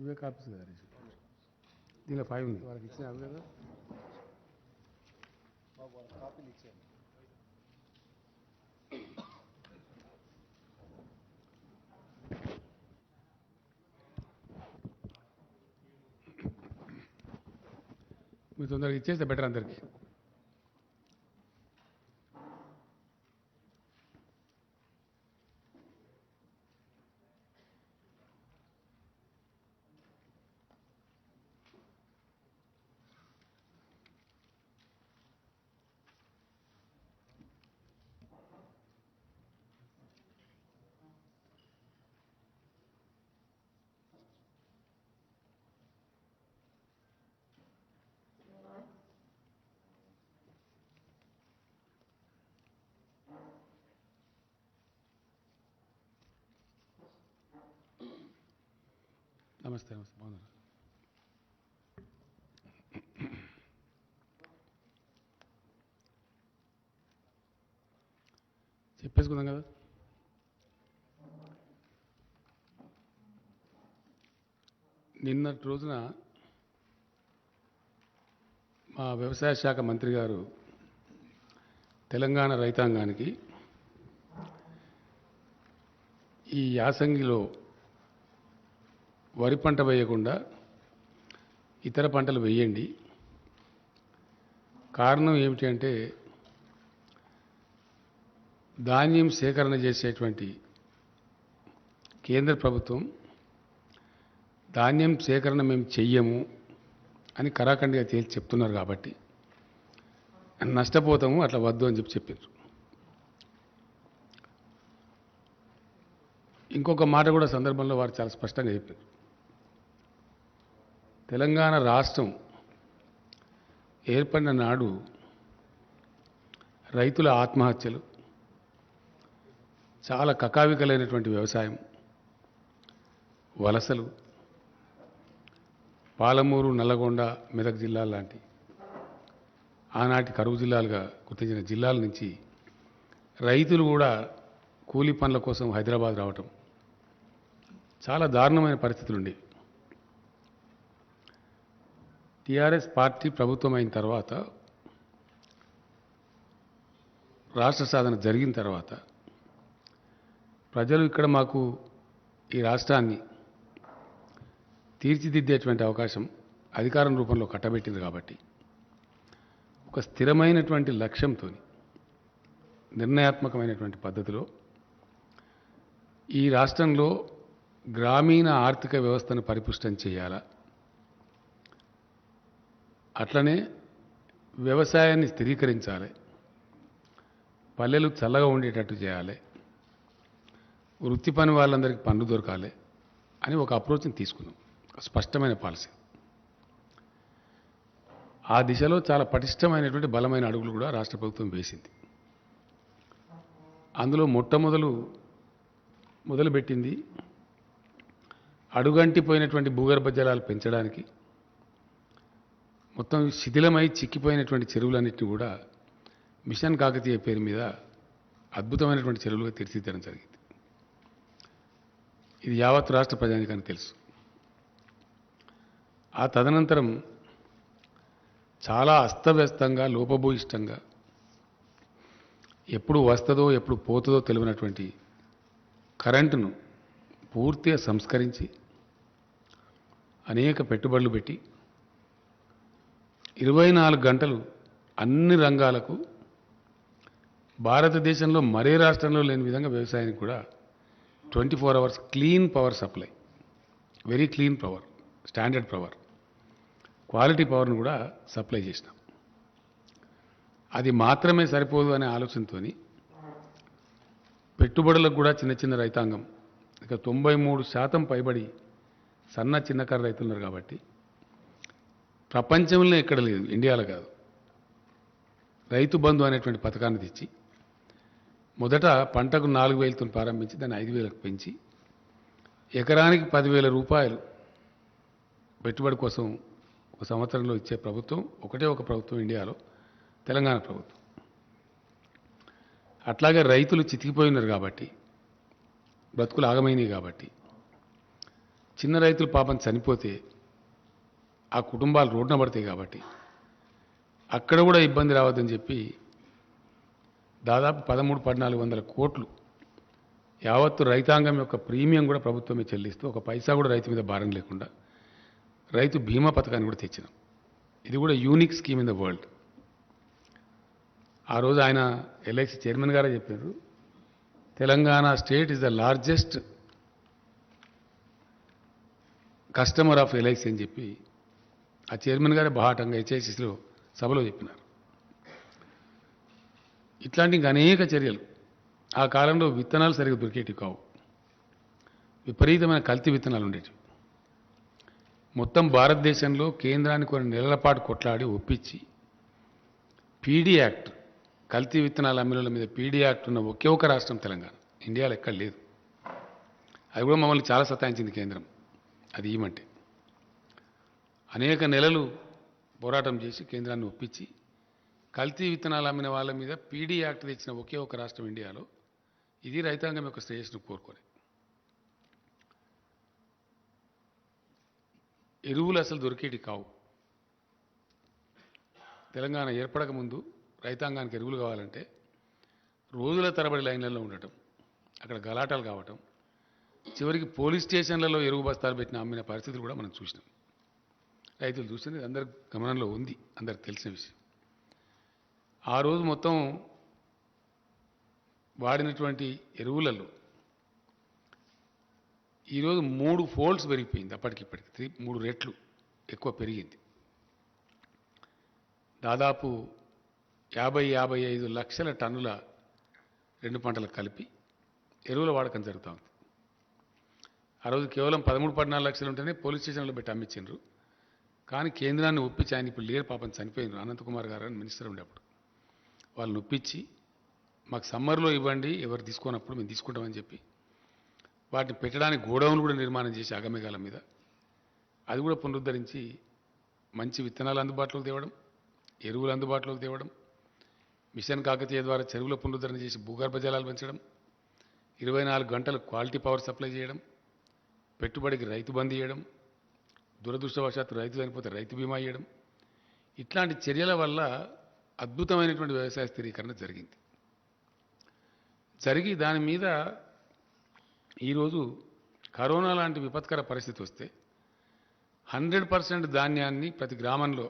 ఇవే కాపీస్ కదా దీనిలో 5 ఉంది వాళ్ళకి ఇచ్చిన అవి కదా కాపీలు ఇచ్చాను. మీరు తొందరగా ఇచ్చేస్తే బెటర్ అందరికీ. నమస్తే నమస్తే బాగున్నారు. చెప్పేసుకుందాం కదా. నిన్నటి రోజున మా వ్యవసాయ శాఖ మంత్రి గారు తెలంగాణ రైతాంగానికి ఈ యాసంగిలో వరి పంట వేయకుండా ఇతర పంటలు వేయండి, కారణం ఏమిటి అంటే ధాన్యం సేకరణ చేసేటువంటి కేంద్ర ప్రభుత్వం ధాన్యం సేకరణ మేము చెయ్యము అని కరాఖండిగా తేల్చి చెప్తున్నారు కాబట్టి నష్టపోతాము, అట్లా వద్దు అని చెప్పారు. ఇంకొక మాట కూడా సందర్భంలో వారు చాలా స్పష్టంగా చెప్పారు. తెలంగాణ రాష్ట్రం ఏర్పడిన నాడు రైతుల ఆత్మహత్యలు, చాలా కకావికలైనటువంటి వ్యవసాయం, వలసలు, పాలమూరు, నల్లగొండ, మెదక్ జిల్లాల లాంటి ఆనాటి కరువు జిల్లాలుగా గుర్తించిన జిల్లాల నుంచి రైతులు కూడా కూలీ పనుల కోసం హైదరాబాద్ రావటం, చాలా దారుణమైన పరిస్థితులు ఉండేవి. టీఆర్ఎస్ పార్టీ ప్రభుత్వం అయిన తర్వాత, రాష్ట్ర సాధన జరిగిన తర్వాత ప్రజలు ఇక్కడ మాకు ఈ రాష్ట్రాన్ని తీర్చిదిద్దేటువంటి అవకాశం అధికారం రూపంలో కట్టబెట్టింది కాబట్టి ఒక స్థిరమైనటువంటి లక్ష్యంతో నిర్ణయాత్మకమైనటువంటి పద్ధతిలో ఈ రాష్ట్రంలో గ్రామీణ ఆర్థిక వ్యవస్థను పరిపుష్టం చేయాలా, అట్లనే వ్యవసాయాన్ని స్థిరీకరించాలి, పల్లెలు చల్లగా ఉండేటట్టు చేయాలి, వృత్తి పని వాళ్ళందరికీ పనులు దొరకాలి అని ఒక అప్రోచ్ని తీసుకున్నాం. స్పష్టమైన పాలసీ. ఆ దిశలో చాలా పటిష్టమైనటువంటి బలమైన అడుగులు కూడా రాష్ట్ర ప్రభుత్వం వేసింది. అందులో మొదలుపెట్టింది అడుగంటిపోయినటువంటి భూగర్భ జలాలు పెంచడానికి, మొత్తం శిథిలమై చిక్కిపోయినటువంటి చెరువులన్నింటినీ కూడా మిషన్ కాకతీయ పేరు మీద అద్భుతమైనటువంటి చెరువులుగా తీర్చిదిద్దడం జరిగింది. ఇది యావత్ రాష్ట్ర ప్రజానికానికి తెలుసు. ఆ తదనంతరం చాలా అస్తవ్యస్తంగా, లోపభూయిష్టంగా, ఎప్పుడు వస్తుందో ఎప్పుడు పోతుందో తెలియనటువంటి కరెంటును పూర్తిగా సంస్కరించి అనేక పెట్టుబడులు పెట్టి 24 గంటలు అన్ని రంగాలకు భారతదేశంలో మరే రాష్ట్రంలో లేని విధంగా వ్యవసాయానికి కూడా 24 hours clean power supply, very clean power, standard power, quality పవర్ను కూడా సప్లై చేసినాం. అది మాత్రమే సరిపోదు అనే ఆలోచనతో పెట్టుబడులకు కూడా చిన్న చిన్న రైతాంగం, ఇక 93% పైబడి సన్న చిన్నకారు రైతులు ఉన్నారు కాబట్టి ప్రపంచంలో ఎక్కడ లేదు, ఇండియాలో కాదు, రైతు బంధు అనేటువంటి పథకాన్ని తెచ్చి మొదట పంటకు 4,000తో ప్రారంభించి దాన్ని 5,000కు పెంచి ఎకరానికి 10,000 రూపాయలు పెట్టుబడి కోసం ఒక సంవత్సరంలో ఇచ్చే ప్రభుత్వం ఒకటే ఒక ప్రభుత్వం ఇండియాలో, తెలంగాణ ప్రభుత్వం. అట్లాగే రైతులు చితికిపోయినారు కాబట్టి, బ్రతుకులు ఆగమైనవి కాబట్టి చిన్న రైతులు పాపం చనిపోతే ఆ కుటుంబాలు రోడ్డున పడతాయి కాబట్టి అక్కడ కూడా ఇబ్బంది రావద్దని చెప్పి దాదాపు 13-1400 కోట్లు యావత్తు రైతాంగం యొక్క ప్రీమియం కూడా ప్రభుత్వమే చెల్లిస్తూ ఒక పైసా కూడా రైతు మీద భారం లేకుండా రైతు బీమా పథకాన్ని కూడా తెచ్చినాం. ఇది కూడా unique scheme in the world. ఆ రోజు ఆయన ఎల్ఐసి చైర్మన్ గారే చెప్పారు, Telangana state is the largest customer of LIC అని చెప్పి ఆ చైర్మన్ గారే బాహాటంగా హెచ్ఐసిసిలో సభలో చెప్పినారు. ఇట్లాంటి ఇంకా అనేక చర్యలు. ఆ కాలంలో విత్తనాలు సరిగ్గా దొరికేటివి కావు, విపరీతమైన కల్తీ విత్తనాలు ఉండేటివి. మొత్తం భారతదేశంలో కేంద్రాన్ని కొన్ని నెలల పాటు కొట్లాడి ఒప్పించి పీడీ యాక్ట్, కల్తీ విత్తనాల అమ్మిల మీద పీడీ యాక్ట్ ఉన్న ఒకే ఒక రాష్ట్రం తెలంగాణ, ఇండియాలో ఎక్కడ లేదు. అది కూడా మమ్మల్ని చాలా సతాయించింది కేంద్రం అది ఇవ్వమంటే. అనేక నెలలు పోరాటం చేసి కేంద్రాన్ని ఒప్పించి కల్తీ విత్తనాలు అమ్మిన వాళ్ళ మీద పీడీ యాక్ట్ తెచ్చిన ఒకే ఒక రాష్ట్రం ఇండియాలో. ఇది రైతాంగం యొక్క శ్రేయస్సును కోరుకొని. ఎరువులు అసలు దొరికేటి కావు. తెలంగాణ ఏర్పడక ముందు రైతాంగానికి ఎరువులు కావాలంటే రోజుల తరబడి లైన్లలో ఉండటం, అక్కడ గలాటాలు కావటం, చివరికి పోలీస్ స్టేషన్లలో ఎరువు బస్తాలు పెట్టిన అమ్మిన పరిస్థితులు కూడా మనం చూసినాం. రైతులు చూసినది అందరి గమనంలో ఉంది, అందరికి తెలిసిన విషయం. ఆ రోజు మొత్తం వాడినటువంటి ఎరువులలో ఈరోజు 3 ఫోల్డ్స్ పెరిగిపోయింది. అప్పటికిప్పటికి 3 రెట్లు ఎక్కువ పెరిగింది. దాదాపు 50-55 లక్షల టన్నుల 2 పంటలకు కలిపి ఎరువుల వాడకం జరుగుతూ ఉంది. ఆ రోజు కేవలం 13-14 లక్షలు ఉంటేనే పోలీస్ స్టేషన్లో పెట్టి అమ్మించారు. కానీ కేంద్రాన్ని ఒప్పించి, ఆయన ఇప్పుడు లేరు పాపం, చనిపోయినారు, అనంతకుమార్ గారు అని మినిస్టర్ ఉండేప్పుడు, వాళ్ళని ఒప్పించి మాకు సమ్మర్లో ఇవ్వండి, ఎవరు తీసుకున్నప్పుడు మేము తీసుకుంటామని చెప్పి వాటిని పెట్టడానికి గోడౌన్లు కూడా నిర్మాణం చేసి అగమేఘాల మీద అది కూడా పునరుద్ధరించి మంచి విత్తనాలు అందుబాటులోకి తేవడం, ఎరువులు అందుబాటులోకి తేవడం, మిషన్ కాకతీయ ద్వారా చెరువుల పునరుద్ధరణ చేసి భూగర్భ జలాలు పెంచడం, 24 గంటలు క్వాలిటీ పవర్ సప్లై చేయడం, పెట్టుబడికి రైతు బంద్ చేయడం, దురదృష్టవశాత్తు రైతు చనిపోతే రైతు బీమా ఇవ్వడం. ఇట్లాంటి చర్యల వల్ల అద్భుతమైనటువంటి వ్యవసాయ స్థిరీకరణ జరిగింది. జరిగి దాని మీద ఈరోజు కరోనా లాంటి విపత్కర పరిస్థితి వస్తే 100% ధాన్యాన్ని ప్రతి గ్రామంలో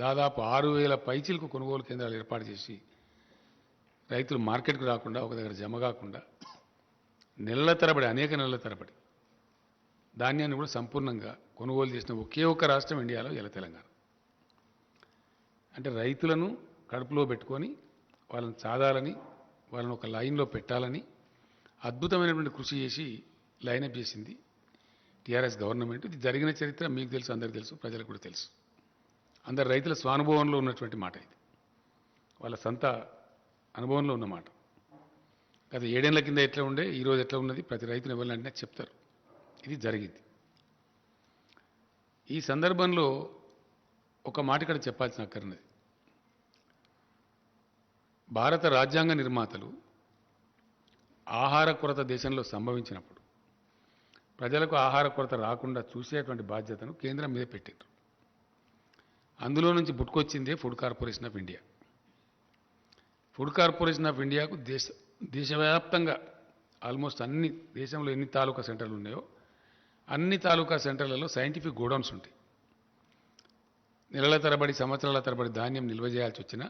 దాదాపు 6,000 పైచీలకు కొనుగోలు కేంద్రాలు ఏర్పాటు చేసి రైతులు మార్కెట్కు రాకుండా ఒక దగ్గర జమ కాకుండా నెలల తరబడి, అనేక నెలల తరబడి ధాన్యాన్ని కూడా సంపూర్ణంగా కొనుగోలు చేసిన ఒకే ఒక రాష్ట్రం ఇండియాలో ఇలా తెలంగాణ. అంటే రైతులను కడుపులో పెట్టుకొని వాళ్ళని సాధాలని, వాళ్ళని ఒక లైన్లో పెట్టాలని అద్భుతమైనటువంటి కృషి చేసి లైనప్ చేసింది టీఆర్ఎస్ గవర్నమెంట్. ఇది జరిగిన చరిత్ర మీకు తెలుసు, అందరికీ తెలుసు, ప్రజలకు కూడా తెలుసు. అందరు రైతుల స్వానుభవంలో ఉన్నటువంటి మాట ఇది, వాళ్ళ సొంత అనుభవంలో ఉన్న మాట. గత 7 ఏళ్ల కింద ఎట్లా ఉండే, ఈరోజు ఎట్లా ఉన్నది ప్రతి రైతుని ఎవరినంటే చెప్తారు. ఇది జరిగింది. ఈ సందర్భంలో ఒక మాట ఇక్కడ చెప్పాల్సిన అక్కర్నది. భారత రాజ్యాంగ నిర్మాతలు ఆహార కొరత దేశంలో సంభవించినప్పుడు ప్రజలకు ఆహార కొరత రాకుండా చూసేటువంటి బాధ్యతను కేంద్రం మీద పెట్టారు. అందులో నుంచి పుట్టుకొచ్చిందే food corporation of India. Food corporation of ఇండియాకు దేశవ్యాప్తంగా ఆల్మోస్ట్ అన్ని, దేశంలో ఎన్ని తాలూకా సెంటర్లు ఉన్నాయో అన్ని తాలూకా సెంటర్లలో సైంటిఫిక్ గోడౌన్స్ ఉంటాయి. నెలల తరబడి, సంవత్సరాల తరబడి ధాన్యం నిల్వ చేయాల్సి వచ్చినా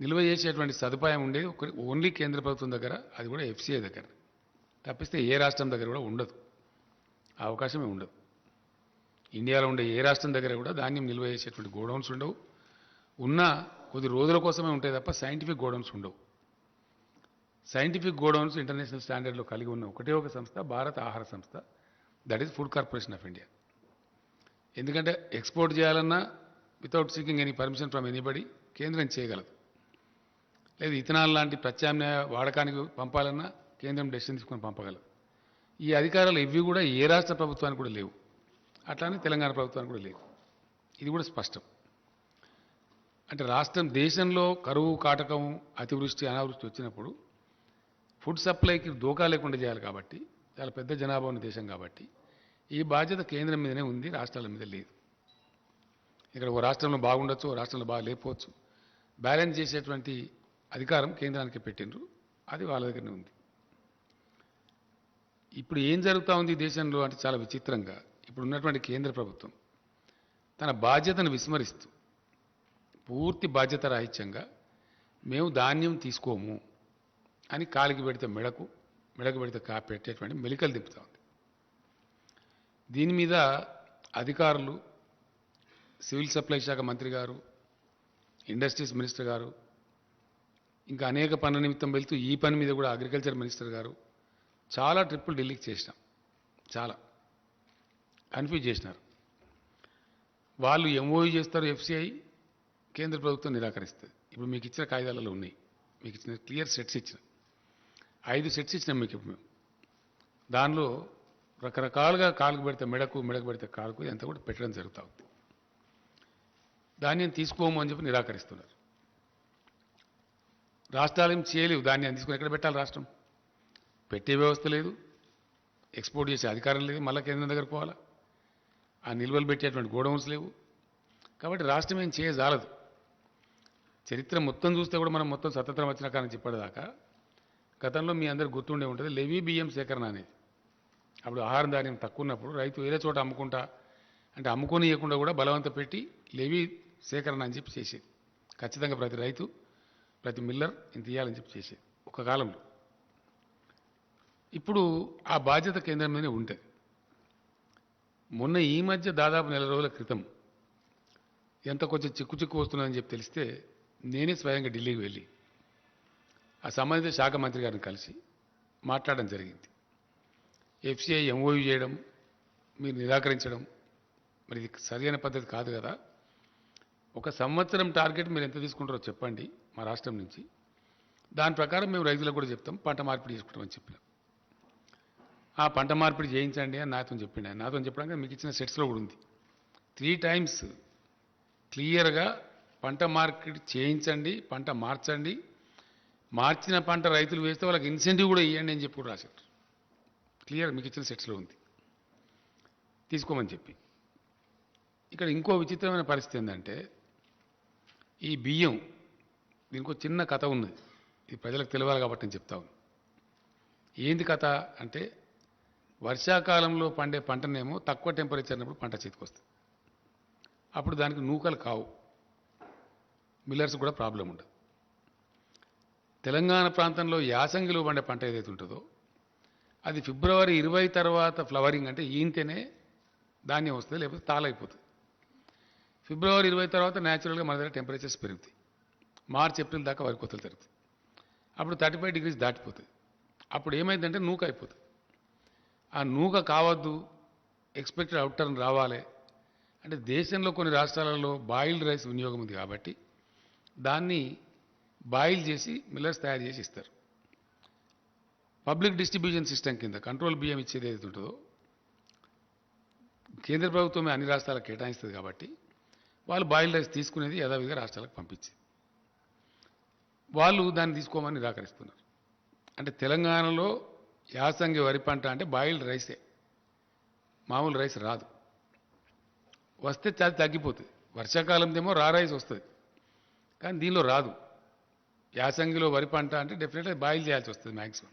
నిల్వ చేసేటువంటి సదుపాయం ఉండేది ఓన్లీ కేంద్ర ప్రభుత్వం దగ్గర, అది కూడా ఎఫ్సీఐ దగ్గర. తప్పిస్తే ఏ రాష్ట్రం దగ్గర కూడా ఉండదు, ఆ అవకాశమే ఉండదు. ఇండియాలో ఉండే ఏ రాష్ట్రం దగ్గర కూడా ధాన్యం నిల్వ చేసేటువంటి గోడౌన్స్ ఉండవు. ఉన్న కొద్ది రోజుల కోసమే ఉంటాయి తప్ప సైంటిఫిక్ గోడౌన్స్ ఉండవు. సైంటిఫిక్ గోడౌన్స్ ఇంటర్నేషనల్ స్టాండర్డ్లో కలిగి ఉన్న ఒకటే ఒక సంస్థ భారత ఆహార సంస్థ, that is food corporation of India. ఎందుకంటే ఎక్స్పోర్ట్ చేయాలన్నా without seeking any permission from anybody కేంద్రం చేయగలదు. లేదు ఇథనాల్ లాంటి ప్రత్యామ్నాయ వాడకానికి పంపాలన్నా కేంద్రం డెసిషన్ తీసుకొని పంపగలదు. ఈ అధికారాలు ఇవి కూడా ఏ రాష్ట్ర ప్రభుత్వానికి కూడా లేవు, అట్లానే తెలంగాణ ప్రభుత్వానికి కూడా లేవు. ఇది కూడా స్పష్టం. అంటే రాష్ట్రం, దేశంలో కరువు కాటకం, అతివృష్టి, అనావృష్టి వచ్చినప్పుడు ఫుడ్ సప్లైకి దోకా లేకుండా చేయాలి కాబట్టి, చాలా పెద్ద జనాభా ఉన్న దేశం కాబట్టి ఈ బాధ్యత కేంద్రం మీదనే ఉంది, రాష్ట్రాల మీద లేదు. ఇక్కడ ఒక రాష్ట్రంలో బాగుండొచ్చు, ఒక రాష్ట్రంలో బాగా లేకపోవచ్చు. బ్యాలెన్స్ చేసేటువంటి అధికారం కేంద్రానికి పెట్టిండ్రు, అది వాళ్ళ దగ్గరనే ఉంది. ఇప్పుడు ఏం జరుగుతూ ఉంది దేశంలో అంటే చాలా విచిత్రంగా, ఇప్పుడు ఉన్నటువంటి కేంద్ర ప్రభుత్వం తన బాధ్యతను విస్మరిస్తూ పూర్తి బాధ్యత రాహిత్యంగా మేము ధాన్యం తీసుకోము అని కాలికి పెడితే మెడకు పెడితే పెట్టేటువంటి మెలికలు తిప్పుతూ ఉంది. దీని మీద అధికారులు, సివిల్ సప్లై శాఖ మంత్రి గారు, ఇండస్ట్రీస్ మినిస్టర్ గారు, ఇంకా అనేక పనుల నిమిత్తం వెళ్తూ ఈ పని మీద కూడా అగ్రికల్చర్ మినిస్టర్ గారు చాలా ట్రిప్పులు ఢిల్లీకి చేసినాం. చాలా కన్ఫ్యూజ్ చేసినారు. వాళ్ళు ఎంఓయూ చేస్తారు, ఎఫ్సిఐ కేంద్ర ప్రభుత్వం నిరాకరిస్తుంది. ఇప్పుడు మీకు ఇచ్చిన కాగితాలలో ఉన్నాయి, మీకు ఇచ్చిన క్లియర్ సెట్స్ ఇచ్చిన 5 సెట్స్ ఇచ్చినాం మీకు. ఇప్పుడు మేము దానిలో రకరకాలుగా కాలుకు పెడితే మెడకు పెడితే కాలుకు ఎంత కూడా పెట్టడం జరుగుతూ ఉంది. ధాన్యం తీసుకోము అని చెప్పి నిరాకరిస్తున్నారు. రాష్ట్రాలు ఏం చేయలేవు, ధాన్యాన్ని తీసుకుని ఎక్కడ పెట్టాలి? రాష్ట్రం పెట్టే వ్యవస్థ లేదు, ఎక్స్పోర్ట్ చేసే అధికారం లేదు, మళ్ళీ కేంద్రం దగ్గర పోవాలా, ఆ నిల్వలు పెట్టేటువంటి గోడౌన్స్ లేవు. కాబట్టి రాష్ట్రం ఏం చేయజాలదు. చరిత్ర మొత్తం చూస్తే కూడా మనం మొత్తం స్వతంత్రం వచ్చిన కానీ చెప్పేదాకా గతంలో మీ అందరు గుర్తుండే ఉంటుంది, లెవీ బియ్యం సేకరణ అనేది. అప్పుడు ఆహారం ధాన్యం తక్కువ ఉన్నప్పుడు రైతు వేరే చోట అమ్ముకుంటా అంటే అమ్ముకొని ఇవ్వకుండా కూడా బలవంత పెట్టి లెవీ సేకరణ అని చెప్పి చేసేది. ఖచ్చితంగా ప్రతి రైతు, ప్రతి మిల్లర్ ఇంత ఇవ్వాలని చెప్పి చేసేది ఒక కాలంలో. ఇప్పుడు ఆ బాధ్యత కేంద్రం మీదనే ఉంటుంది. మొన్న ఈ మధ్య దాదాపు 4 రోజుల క్రితం ఎంత కొంచెం చిక్కు వస్తున్నదని చెప్పి తెలిస్తే నేనే స్వయంగా ఢిల్లీకి వెళ్ళి ఆ సంబంధిత శాఖ మంత్రి గారిని కలిసి మాట్లాడడం జరిగింది. ఎఫ్సిఐ ఎంఓయూ చేయడం, మీరు నిరాకరించడం, మరి ఇది సరైన పద్ధతి కాదు కదా. 1 సంవత్సరం టార్గెట్ మీరు ఎంత తీసుకుంటారో చెప్పండి మా రాష్ట్రం నుంచి, దాని ప్రకారం మేము రైతులకు కూడా చెప్తాం, పంట మార్పిడి చేసుకుంటామని చెప్పినాం. ఆ పంట మార్పిడి చేయించండి అని నాతో చెప్పిండు. ఆయన నాతో చెప్పడానికి మీకు ఇచ్చిన సెట్స్లో కూడా ఉంది. 3 టైమ్స్ క్లియర్గా పంట మార్పిడి చేయించండి, పంట మార్చండి, మార్చిన పంట రైతులు వేస్తే వాళ్ళకి ఇన్సెంటివ్ కూడా ఇవ్వండి అని చెప్పి కూడా రాశారు. క్లియర్ మీకు ఇచ్చిన సెట్స్లో ఉంది, తీసుకోమని చెప్పి. ఇక్కడ ఇంకో విచిత్రమైన పరిస్థితి ఏంటంటే, ఈ బియ్యం దీనికి ఒక చిన్న కథ ఉన్నది, ఇది ప్రజలకు తెలియాలి కాబట్టి నేను చెప్తా ఉన్నాను. ఏంది కథ అంటే, వర్షాకాలంలో పండే పంటనేమో తక్కువ టెంపరేచర్ ఉన్నప్పుడు పంట చేతికొస్తుంది, అప్పుడు దానికి నూకలు కావు, మిల్లర్స్ కూడా ప్రాబ్లం ఉండదు. తెలంగాణ ప్రాంతంలో యాసంగిలో పండే పంట ఏదైతే ఉంటుందో అది ఫిబ్రవరి 20 తర్వాత ఫ్లవరింగ్ అంటే ఈంతేనే ధాన్యం వస్తుంది, లేకపోతే తాళైపోతుంది. ఫిబ్రవరి 20 తర్వాత న్యాచురల్గా మన దగ్గర టెంపరేచర్స్ పెరుగుతాయి. మార్చ్ ఏప్రిల్ దాకా వరి కోతలు జరుగుతాయి. అప్పుడు 35 డిగ్రీస్ దాటిపోతుంది. అప్పుడు ఏమైందంటే నూక అయిపోతుంది. ఆ నూక కావద్దు, ఎక్స్పెక్టెడ్ అవుట్ టర్న్ రావాలి అంటే దేశంలో కొన్ని రాష్ట్రాలలో బాయిల్డ్ రైస్ వినియోగం ఉంది కాబట్టి దాన్ని బాయిల్ చేసి మిల్లర్స్ తయారు చేసి ఇస్తారు. పబ్లిక్ డిస్ట్రిబ్యూషన్ సిస్టమ్ కింద కంట్రోల్ బియ్యం ఇచ్చేది ఏదైతే ఉంటుందో కేంద్ర ప్రభుత్వమే అన్ని రాష్ట్రాలకు కేటాయిస్తుంది కాబట్టి వాళ్ళు బాయిల్డ్ రైస్ తీసుకునేది యథావిధిగా రాష్ట్రాలకు పంపించి వాళ్ళు దాన్ని తీసుకోమని నిరాకరిస్తున్నారు. అంటే తెలంగాణలో యాసంగి వరి పంట అంటే బాయిల్డ్ రైసే, మామూలు రైస్ రాదు. వస్తే అది తగ్గిపోతుంది. వర్షాకాలందేమో రా రైస్ వస్తుంది, కానీ దీనిలో రాదు. యాసంగిలో వరి పంట అంటే డెఫినెట్గా బాయిల్ చేయాల్సి వస్తుంది మ్యాక్సిమం.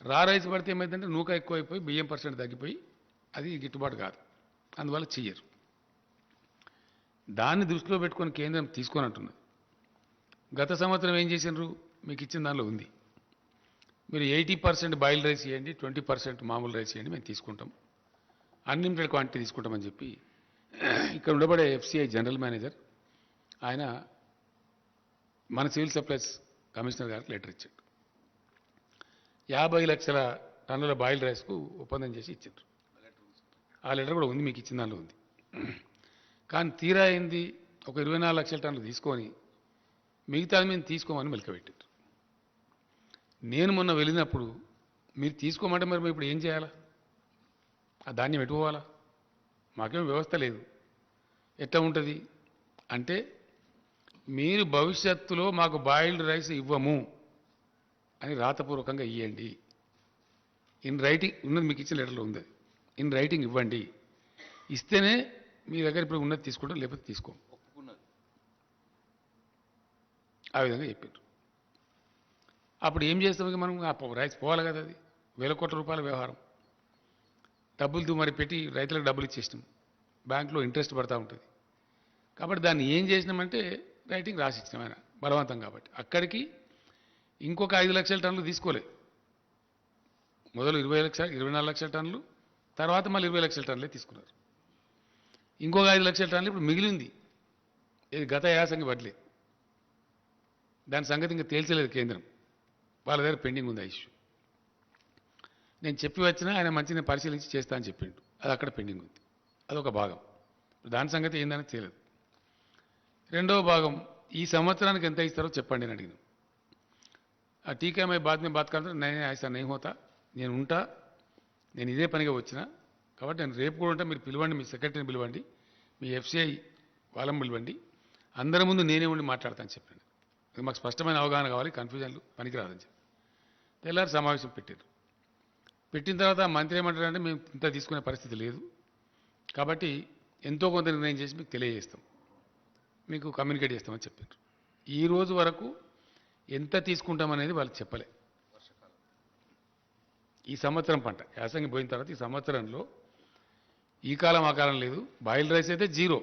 రా రైస్ పడితే ఏమైందంటే నూక ఎక్కువైపోయి బియ్యం % తగ్గిపోయి అది గిట్టుబాటు కాదు, అందువల్ల చెయ్యరు. దాన్ని దృష్టిలో పెట్టుకొని కేంద్రం తీసుకొని అంటున్నది. గత సంవత్సరం ఏం చేసినారు మీకు ఇచ్చిన దానిలో ఉంది, మీరు 80% బాయిల్ రైస్ ఇవ్వండి, 20% మామూలు రైస్ ఇవ్వండి, మేము తీసుకుంటాం, అన్లిమిటెడ్ క్వాంటిటీ తీసుకుంటామని చెప్పి ఇక్కడ ఉండబడే ఎఫ్సిఐ జనరల్ మేనేజర్ ఆయన మన సివిల్ సప్లైస్ కమిషనర్ గారికి లెటర్ ఇచ్చాడు. 50 లక్షల టన్నుల బాయిల్ రైస్కు ఒప్పందం చేసి ఇచ్చారు. ఆ లెటర్ కూడా ఉంది, మీకు ఇచ్చిన దానిలో ఉంది. కానీ తీరా అయింది, ఒక 24 లక్షల టన్నులు తీసుకొని మిగతాది మేము తీసుకోమని మెలకబెట్టారు. నేను మొన్న వెళ్ళినప్పుడు మీరు తీసుకోమంటే మరి ఇప్పుడు ఏం చేయాలా? ఆ ధాన్యం ఎటు పోవాలా? మాకేం వ్యవస్థ లేదు. ఎట్లా ఉంటుంది అంటే, మీరు భవిష్యత్తులో మాకు బాయిల్డ్ రైస్ ఇవ్వము అని రాతపూర్వకంగా ఇవ్వండి, ఇన్ రైటింగ్ ఉన్నది, మీకు ఇచ్చిన లెటర్లో ఉంది. ఇన్ రైటింగ్ ఇవ్వండి, ఇస్తేనే మీ దగ్గర ఇప్పుడు ఉన్నది తీసుకుంటాం, లేకపోతే తీసుకోం. ఆ విధంగా చెప్పారు. అప్పుడు ఏం చేస్తాం? ఇక మనం రైస్ పోవాలి కదా, అది వేల కోట్ల రూపాయల వ్యవహారం. డబ్బులతో మరి పెట్టి రైతులకు డబ్బులు ఇచ్చేసినాం, బ్యాంకులో ఇంట్రెస్ట్ పడతా ఉంటుంది. కాబట్టి దాన్ని ఏం చేసినామంటే రైటింగ్ రాసి ఇచ్చినాం ఆయన బలవంతం. కాబట్టి అక్కడికి ఇంకొక 5 లక్షల టన్నులు తీసుకోలే. మొదలు 24 లక్షల టన్నులు, తర్వాత మళ్ళీ 20 లక్షల టన్నులే తీసుకున్నారు. ఇంకొక 5 లక్షల టన్నులు ఇప్పుడు మిగిలింది. ఇది గత యాసంగి వడ్లే. దాని సంగతి ఇంకా తేల్చలేదు కేంద్రం, వాళ్ళ దగ్గర పెండింగ్ ఉంది ఆ ఇష్యూ. నేను చెప్పి వచ్చినా ఆయన మంచిగా పరిశీలించి చేస్తా అని చెప్పిండు, అది అక్కడ పెండింగ్ ఉంది. అదొక భాగం. దాని సంగతి ఏందని తెలియదు. రెండవ భాగం, ఈ సంవత్సరానికి ఎంత ఇస్తారో చెప్పండి అని అడిగినాం. ఆ టీకా మే బాద్ మే బాత్ కర్తా, నేనే ఐసా నహీ హోతా, నేను ఉంటా, నేను ఇదే పనిగా వచ్చిన, కాబట్టి నేను రేపు కూడా ఉంటా. మీరు పిలవండి, మీ సెక్రటరీని పిలవండి, మీ ఎఫ్సిఐ వాళ్ళని పిలవండి, అందరి ముందు నేనే ఉండి మాట్లాడతాను చెప్పండి. మాకు స్పష్టమైన అవగాహన కావాలి, కన్ఫ్యూజన్లు పనికిరాదని చెప్పి తెల్లారి సమావేశం పెట్టారు. పెట్టిన తర్వాత మంత్రి ఏమంటారంటే, మేము ఇంత తీసుకునే పరిస్థితి లేదు, కాబట్టి ఎంతో కొంత నిర్ణయం చేసి మీకు తెలియజేస్తాం, మీకు కమ్యూనికేట్ చేస్తామని చెప్పారు. ఈ రోజు వరకు ఎంత తీసుకుంటామనేది వాళ్ళు చెప్పలే. ఈ సంవత్సరం పంట యాసంగి పోయిన తర్వాత ఈ సంవత్సరంలో ఈ కాలం ఆ కాలం లేదు. బాయిల్ రైస్ అయితే జీరో,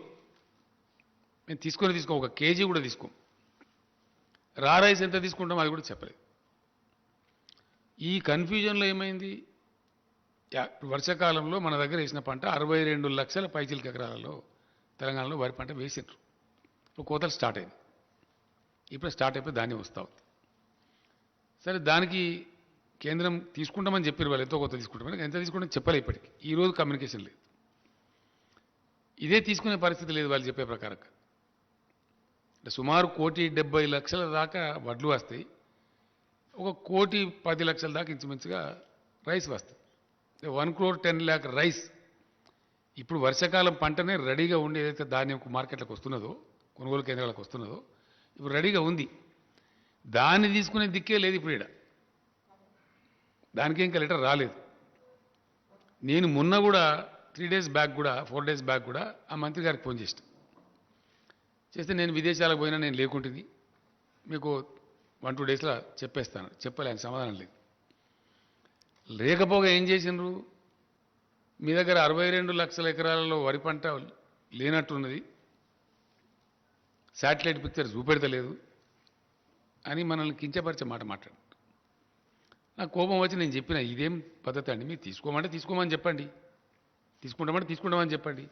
మేము తీసుకోం, ఒక కేజీ కూడా తీసుకోం. రా రైస్ ఎంత తీసుకుంటాం అది కూడా చెప్పలేదు. ఈ కన్ఫ్యూజన్లో ఏమైంది, వర్షాకాలంలో మన దగ్గర వేసిన పంట 62 లక్షల పైచిలక ఎకరాలలో తెలంగాణలో వరి పంట వేసిండ్రు. ఇప్పుడు కోతలు స్టార్ట్ అయింది, ఇప్పుడు స్టార్ట్ అయిపోయి ధాన్యం వస్తూ ఉంది. సరే, దానికి కేంద్రం తీసుకుంటామని చెప్పారు, వాళ్ళు ఎంతో కొత్త తీసుకుంటామని. ఎంత తీసుకుంటామని చెప్పలే ఇప్పటికి. ఈరోజు కమ్యూనికేషన్ లేదు, ఇదే తీసుకునే పరిస్థితి లేదు వాళ్ళు చెప్పే ప్రకారంగా. అంటే సుమారు 1,70,00,000 దాకా వడ్లు వస్తాయి, 1,10,00,000 దాకా ఇంచుమించుగా రైస్ వస్తుంది. 1,10,00,000 రైస్ ఇప్పుడు వర్షాకాలం పంటనే రెడీగా ఉండి ఏదైతే ధాన్యం మార్కెట్లకు వస్తున్నదో, కొనుగోలు కేంద్రాలకు వస్తున్నదో, ఇప్పుడు రెడీగా ఉంది. దాన్ని తీసుకునే దిక్కే లేదు ఇప్పుడు ఇక్కడ, దానికి ఇంకా లెటర్ రాలేదు. నేను మొన్న కూడా 3 డేస్ బ్యాక్ కూడా 4 డేస్ బ్యాక్ కూడా ఆ మంత్రి గారికి ఫోన్ చేస్తే నేను విదేశాలకు పోయినా, నేను లేకుంటుంది, మీకు 1-2 డేస్లో చెప్పేస్తాను చెప్పలే, ఆయన సమాధానం లేదు. లేకపోగా ఏం చేసిండ్రు, మీ దగ్గర 62 లక్షల ఎకరాలలో వరి పంట లేనట్టున్నది, శాటిలైట్ పిక్చర్ చూపెడతలేదు అని మనల్ని కించపరిచే మాట మాట్లాడారు. నాకు కోపం వచ్చి నేను చెప్పిన, ఇదేం పద్ధతి అండి, మీరు తీసుకోమంటే తీసుకోమని చెప్పండి, తీసుకుంటామంటే తీసుకుంటామని చెప్పండి.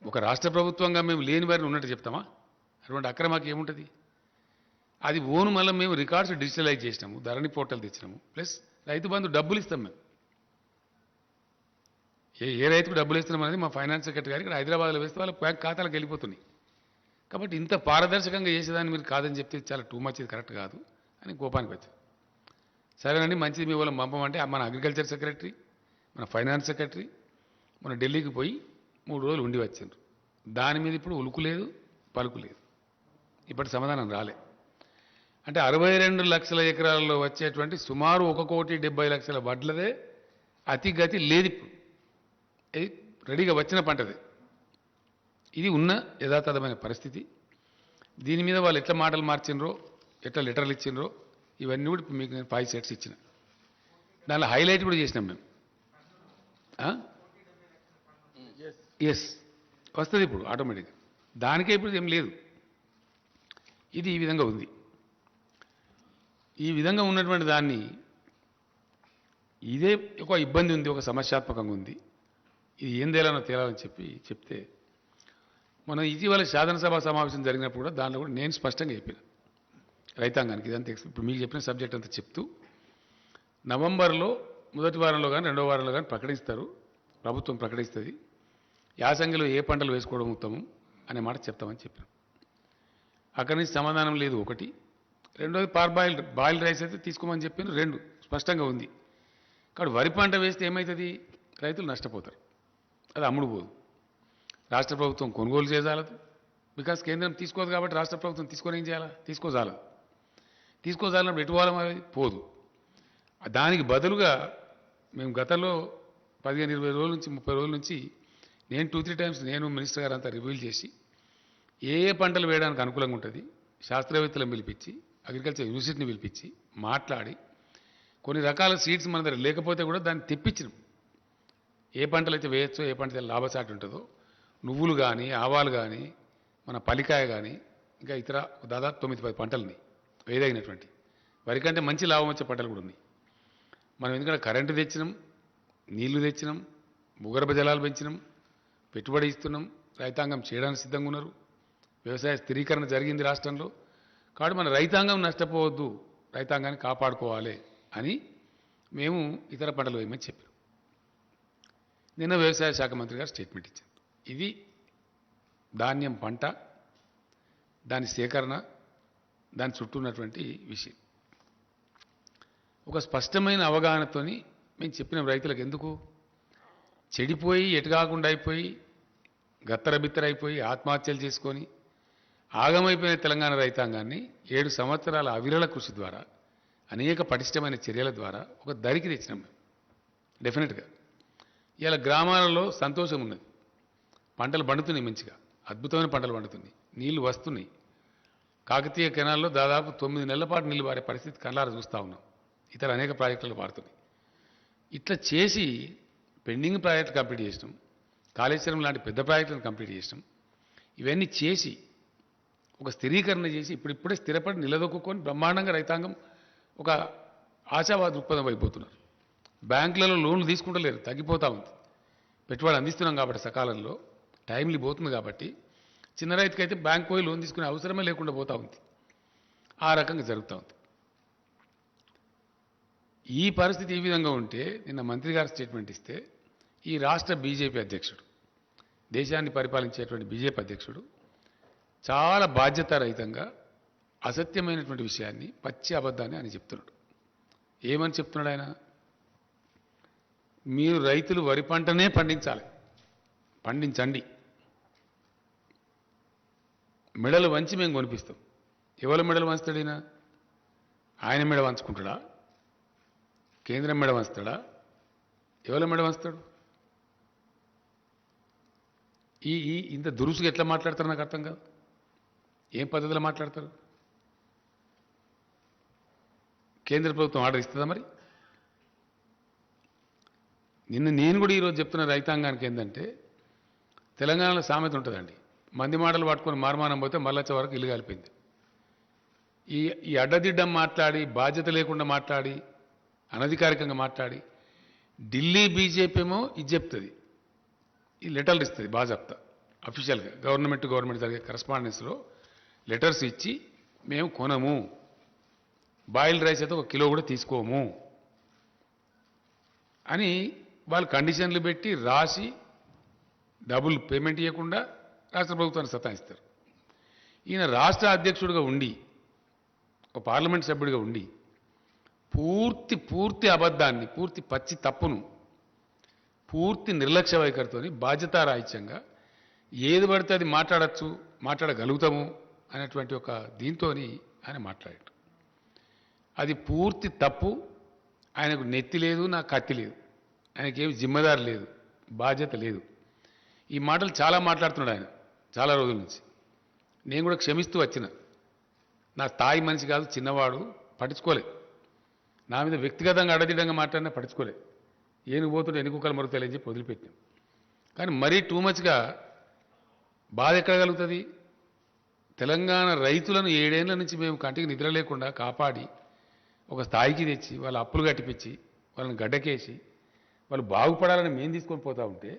ఒక రాష్ట్ర ప్రభుత్వంగా మేము లేని వారిని ఉన్నట్టు చెప్తామా? అటువంటి అక్రమాకి ఏముంటుంది? అది ఓను మళ్ళీ మేము రికార్డ్స్ డిజిటలైజ్ చేసినాము, ధరణి పోర్టల్ తెచ్చినాము, ప్లస్ రైతు బంధు డబ్బులు ఇస్తాం మేము. ఏ రైతుకు డబ్బులు ఇస్తున్నాం అనేది మా ఫైనాన్స్ సెక్రటరీ గారికి ఇక్కడ హైదరాబాద్లో వేస్తే వాళ్ళ బ్యాంక్ ఖాతాలకు వెళ్ళిపోతున్నాయి. కాబట్టి ఇంత పారదర్శకంగా చేసేదాన్ని మీరు కాదని చెప్తే చాలా టూ మచ్, ఇది కరెక్ట్ కాదు అని కోపానికి వచ్చారు. సరేనండి, మంచిది, మీ వాళ్ళని పంపమంటే మన అగ్రికల్చర్ సెక్రటరీ, మన ఫైనాన్స్ సెక్రటరీ మన ఢిల్లీకి పోయి 3 రోజులు ఉండి వచ్చిండ్రు. దాని మీద ఇప్పుడు ఉలుకు లేదు, పలుకు లేదు, ఇప్పటి సమాధానం రాలే. అంటే 62 లక్షల ఎకరాల్లో వచ్చేటువంటి సుమారు 1,70,00,000 వడ్లదే అతి గతి లేదు ఇప్పుడు, రెడీగా వచ్చిన పంటది. ఇది ఉన్న యథాతథమైన పరిస్థితి. దీని మీద వాళ్ళు ఎట్లా మాటలు మార్చినరో, ఎట్లా లెటర్లు ఇచ్చినరో, ఇవన్నీ కూడా ఇప్పుడు మీకు నేను 5 సెట్స్ ఇచ్చిన. దానిలో హైలైట్ కూడా చేసినాం మేము. ఎస్, వస్తుంది ఇప్పుడు ఆటోమేటిక్గా, దానికే ఇప్పుడు ఏం లేదు. ఇది ఈ విధంగా ఉంది. ఈ విధంగా ఉన్నటువంటి దాన్ని, ఇదే ఒక ఇబ్బంది ఉంది, ఒక సమస్యాత్మకంగా ఉంది, ఇది ఏం తేలాలని చెప్తే మనం ఇటీవల శాసనసభ సమావేశం జరిగినప్పుడు కూడా దాంట్లో కూడా నేను స్పష్టంగా చెప్పిన రైతాంగానికి, ఇదంతా ఇప్పుడు మీకు చెప్పిన సబ్జెక్ట్ అంతా చెప్తూ, నవంబర్లో మొదటి వారంలో కానీ రెండో వారంలో కానీ ప్రకటిస్తారు, ప్రభుత్వం ప్రకటిస్తుంది, యాసంగిలో ఏ పంటలు వేసుకోవడం ఉత్తమం అనే మాట చెప్తామని చెప్పాను. అక్కడి నుంచి సమాధానం లేదు ఒకటి. రెండోది బాయిల్ రైస్ అయితే తీసుకోమని చెప్పాను, 2 స్పష్టంగా ఉంది. కాబట్టి వరి పంట వేస్తే ఏమవుతుంది, రైతులు నష్టపోతారు, అది అమ్ముడు పోదు, రాష్ట్ర ప్రభుత్వం కొనుగోలు చేయజాలదు, బికాస్ కేంద్రం తీసుకోదు. కాబట్టి రాష్ట్ర ప్రభుత్వం తీసుకొని ఏం చేయాలా, తీసుకోజాలన్నప్పుడు ఎటు పోవాలి, పోదు. దానికి బదులుగా మేము గతంలో 15-20 రోజుల నుంచి 30 రోజుల నుంచి నేను 2-3 టైమ్స్ నేను మినిస్టర్ గారు అంతా రివ్యూలు చేసి ఏ ఏ పంటలు వేయడానికి అనుకూలంగా ఉంటుంది శాస్త్రవేత్తలను పిలిపించి అగ్రికల్చర్ యూనివర్సిటీని పిలిపించి మాట్లాడి కొన్ని రకాల సీడ్స్ మన దగ్గర లేకపోతే కూడా దాన్ని తెప్పించినాం. ఏ పంటలు అయితే వేయచ్చో ఏ పంట అయితే లాభసాటి ఉంటుందో నువ్వులు కానీ ఆవాలు కానీ మన పలికాయ కానీ ఇంకా ఇతర దాదాపు 9-10 పంటలని వేయదగినటువంటి వరికంటే మంచి లాభం వచ్చే పంటలు కూడా ఉన్నాయి. మనం ఎందుకంటే కరెంటు తెచ్చినాం, నీళ్లు తెచ్చినాం, భూగర్భ జలాలు పెంచినాం, పెట్టుబడి ఇస్తున్నాం, రైతాంగం చేయడానికి సిద్ధంగా ఉన్నారు, వ్యవసాయ స్థిరీకరణ జరిగింది రాష్ట్రంలో. కాబట్టి మన రైతాంగం నష్టపోవద్దు, రైతాంగాన్ని కాపాడుకోవాలి అని మేము ఇతర పంటలు వేయమని చెప్పాం. నిన్న వ్యవసాయ శాఖ మంత్రి గారు స్టేట్మెంట్ ఇచ్చారు. ఇది ధాన్యం పంట, దాని సేకరణ, దాని చుట్టూ ఉన్నటువంటి విషయం ఒక స్పష్టమైన అవగాహనతోని మేము చెప్పిన రైతులకు ఎందుకు చెడిపోయి ఎటుకాకుండా అయిపోయి గత్తరబిత్తరైపోయి ఆత్మహత్యలు చేసుకొని ఆగమైపోయిన తెలంగాణ రైతాంగాన్ని 7 సంవత్సరాల అవిరళ కృషి ద్వారా అనేక పటిష్టమైన చర్యల ద్వారా ఒక దరికి తెచ్చినాం మేము. డెఫినెట్గా ఇలా గ్రామాలలో సంతోషం ఉన్నది, పంటలు పండుతున్నాయి, మంచిగా అద్భుతమైన పంటలు పండుతున్నాయి, నీళ్లు వస్తున్నాయి. కాకతీయ కెనాల్లో దాదాపు 9 నెలల పాటు నీళ్లు పారే పరిస్థితి కళ్ళారా చూస్తూ ఉన్నాం. ఇతర అనేక ప్రాజెక్టులు పారుతున్నాయి. ఇట్లా చేసి పెండింగ్ ప్రాజెక్టులు కంప్లీట్ చేసినాం, కాళేశ్వరం లాంటి పెద్ద ప్రాజెక్టులను కంప్లీట్ చేసినాం. ఇవన్నీ చేసి ఒక స్థిరీకరణ చేసి ఇప్పుడిప్పుడే స్థిరపడి నిలదొక్కుని బ్రహ్మాండంగా రైతాంగం ఒక ఆశావాద దృక్పథం అయిపోతున్నారు. బ్యాంకులలో లోన్లు తీసుకుంటలేరు, తగ్గిపోతూ ఉంది. పెట్టుబడి అందిస్తున్నాం కాబట్టి సకాలంలో టైంలు పోతుంది కాబట్టి చిన్న రైతుకైతే బ్యాంక్ పోయి లోన్ తీసుకునే అవసరమే లేకుండా పోతూ ఉంది. ఆ రకంగా జరుగుతూ ఉంది. ఈ పరిస్థితి ఈ విధంగా ఉంటే నిన్న మంత్రి గారు స్టేట్మెంట్ ఇస్తే ఈ రాష్ట్ర బీజేపీ అధ్యక్షుడు, దేశాన్ని పరిపాలించేటువంటి బీజేపీ అధ్యక్షుడు చాలా బాధ్యతారహితంగా అసత్యమైనటువంటి విషయాన్ని, పచ్చి అబద్ధాన్ని ఆయన చెప్తున్నాడు. ఏమని చెప్తున్నాడు ఆయన? మీరు రైతులు వరి పంటనే పండించాలి, పండించండి, మెడలు వంచి మేము కొనిపిస్తాం. ఎవరు మెడలు వంచుతాడైనా? ఆయన మెడ వంచుకుంటాడా? కేంద్రం మెడ వంచుతాడా? ఎవరి మెడ వంచుతాడు? ఇంత దురుసుగా ఎట్లా మాట్లాడతారు నాకు అర్థం కాదు. ఏం పద్ధతిలో మాట్లాడతారు? కేంద్ర ప్రభుత్వం ఆర్డర్ ఇస్తుందా మరి? నేను కూడా ఈరోజు చెప్తున్న రైతాంగానికి ఏంటంటే, తెలంగాణలో సామెత ఉంటుందండి, మంది మాటలు పట్టుకొని మార్మానం పోతే మళ్ళొచ్చే వరకు ఇల్లు కలిపింది. ఈ అడ్డదిడ్డం మాట్లాడి, బాధ్యత లేకుండా మాట్లాడి, అనధికారికంగా మాట్లాడి ఢిల్లీ బీజేపీ ఏమో ఇది చెప్తుంది, ఈ లెటర్లు ఇస్తుంది బాజాప్తా అఫీషియల్గా గవర్నమెంట్ జరిగే కరస్పాండెన్స్లో లెటర్స్ ఇచ్చి మేము కొనము, బాయిల్డ్ రైస్ అయితే 1 కిలో కూడా తీసుకోము అని వాళ్ళు కండిషన్లు పెట్టి రాసి డబ్బులు పేమెంట్ ఇవ్వకుండా రాష్ట్ర ప్రభుత్వాన్ని సతాయిస్తారు. ఈయన రాష్ట్ర అధ్యక్షుడిగా ఉండి, ఒక పార్లమెంట్ సభ్యుడిగా ఉండి పూర్తి అబద్ధాన్ని, పూర్తి పచ్చి తప్పును, పూర్తి నిర్లక్ష్య వైఖరితోని బాధ్యతారాహిత్యంగా ఏది పడితే అది మాట్లాడగలుగుతాము అనేటువంటి ఒక దీంతో ఆయన మాట్లాడాడు. అది పూర్తి తప్పు. ఆయనకు నెత్తి లేదు, నాకు కత్తి లేదు, ఆయనకేమి జిమ్మదారు లేదు, బాధ్యత లేదు. ఈ మాటలు చాలా మాట్లాడుతున్నాడు ఆయన చాలా రోజుల నుంచి. నేను కూడా క్షమిస్తూ వచ్చిన, నా స్థాయి మనిషి కాదు, చిన్నవాడు, పట్టించుకోలే. నా మీద వ్యక్తిగతంగా అడదిడంగా మాట్లాడినా పట్టించుకోలే. ఏనుగు పోతుంటే ఎన్నికలు మరుగుతాయని చెప్పి వదిలిపెట్టాం. కానీ మరీ టూ మచ్గా బాధ ఎక్కడ కలుగుతుంది? తెలంగాణ రైతులను 7 ఏళ్ల నుంచి మేము కంటికి నిద్ర లేకుండా కాపాడి ఒక స్థాయికి తెచ్చి వాళ్ళ అప్పులు కట్టిపించి వాళ్ళని గడ్డకేసి వాళ్ళు బాగుపడాలని మేము తీసుకొని పోతూ ఉంటే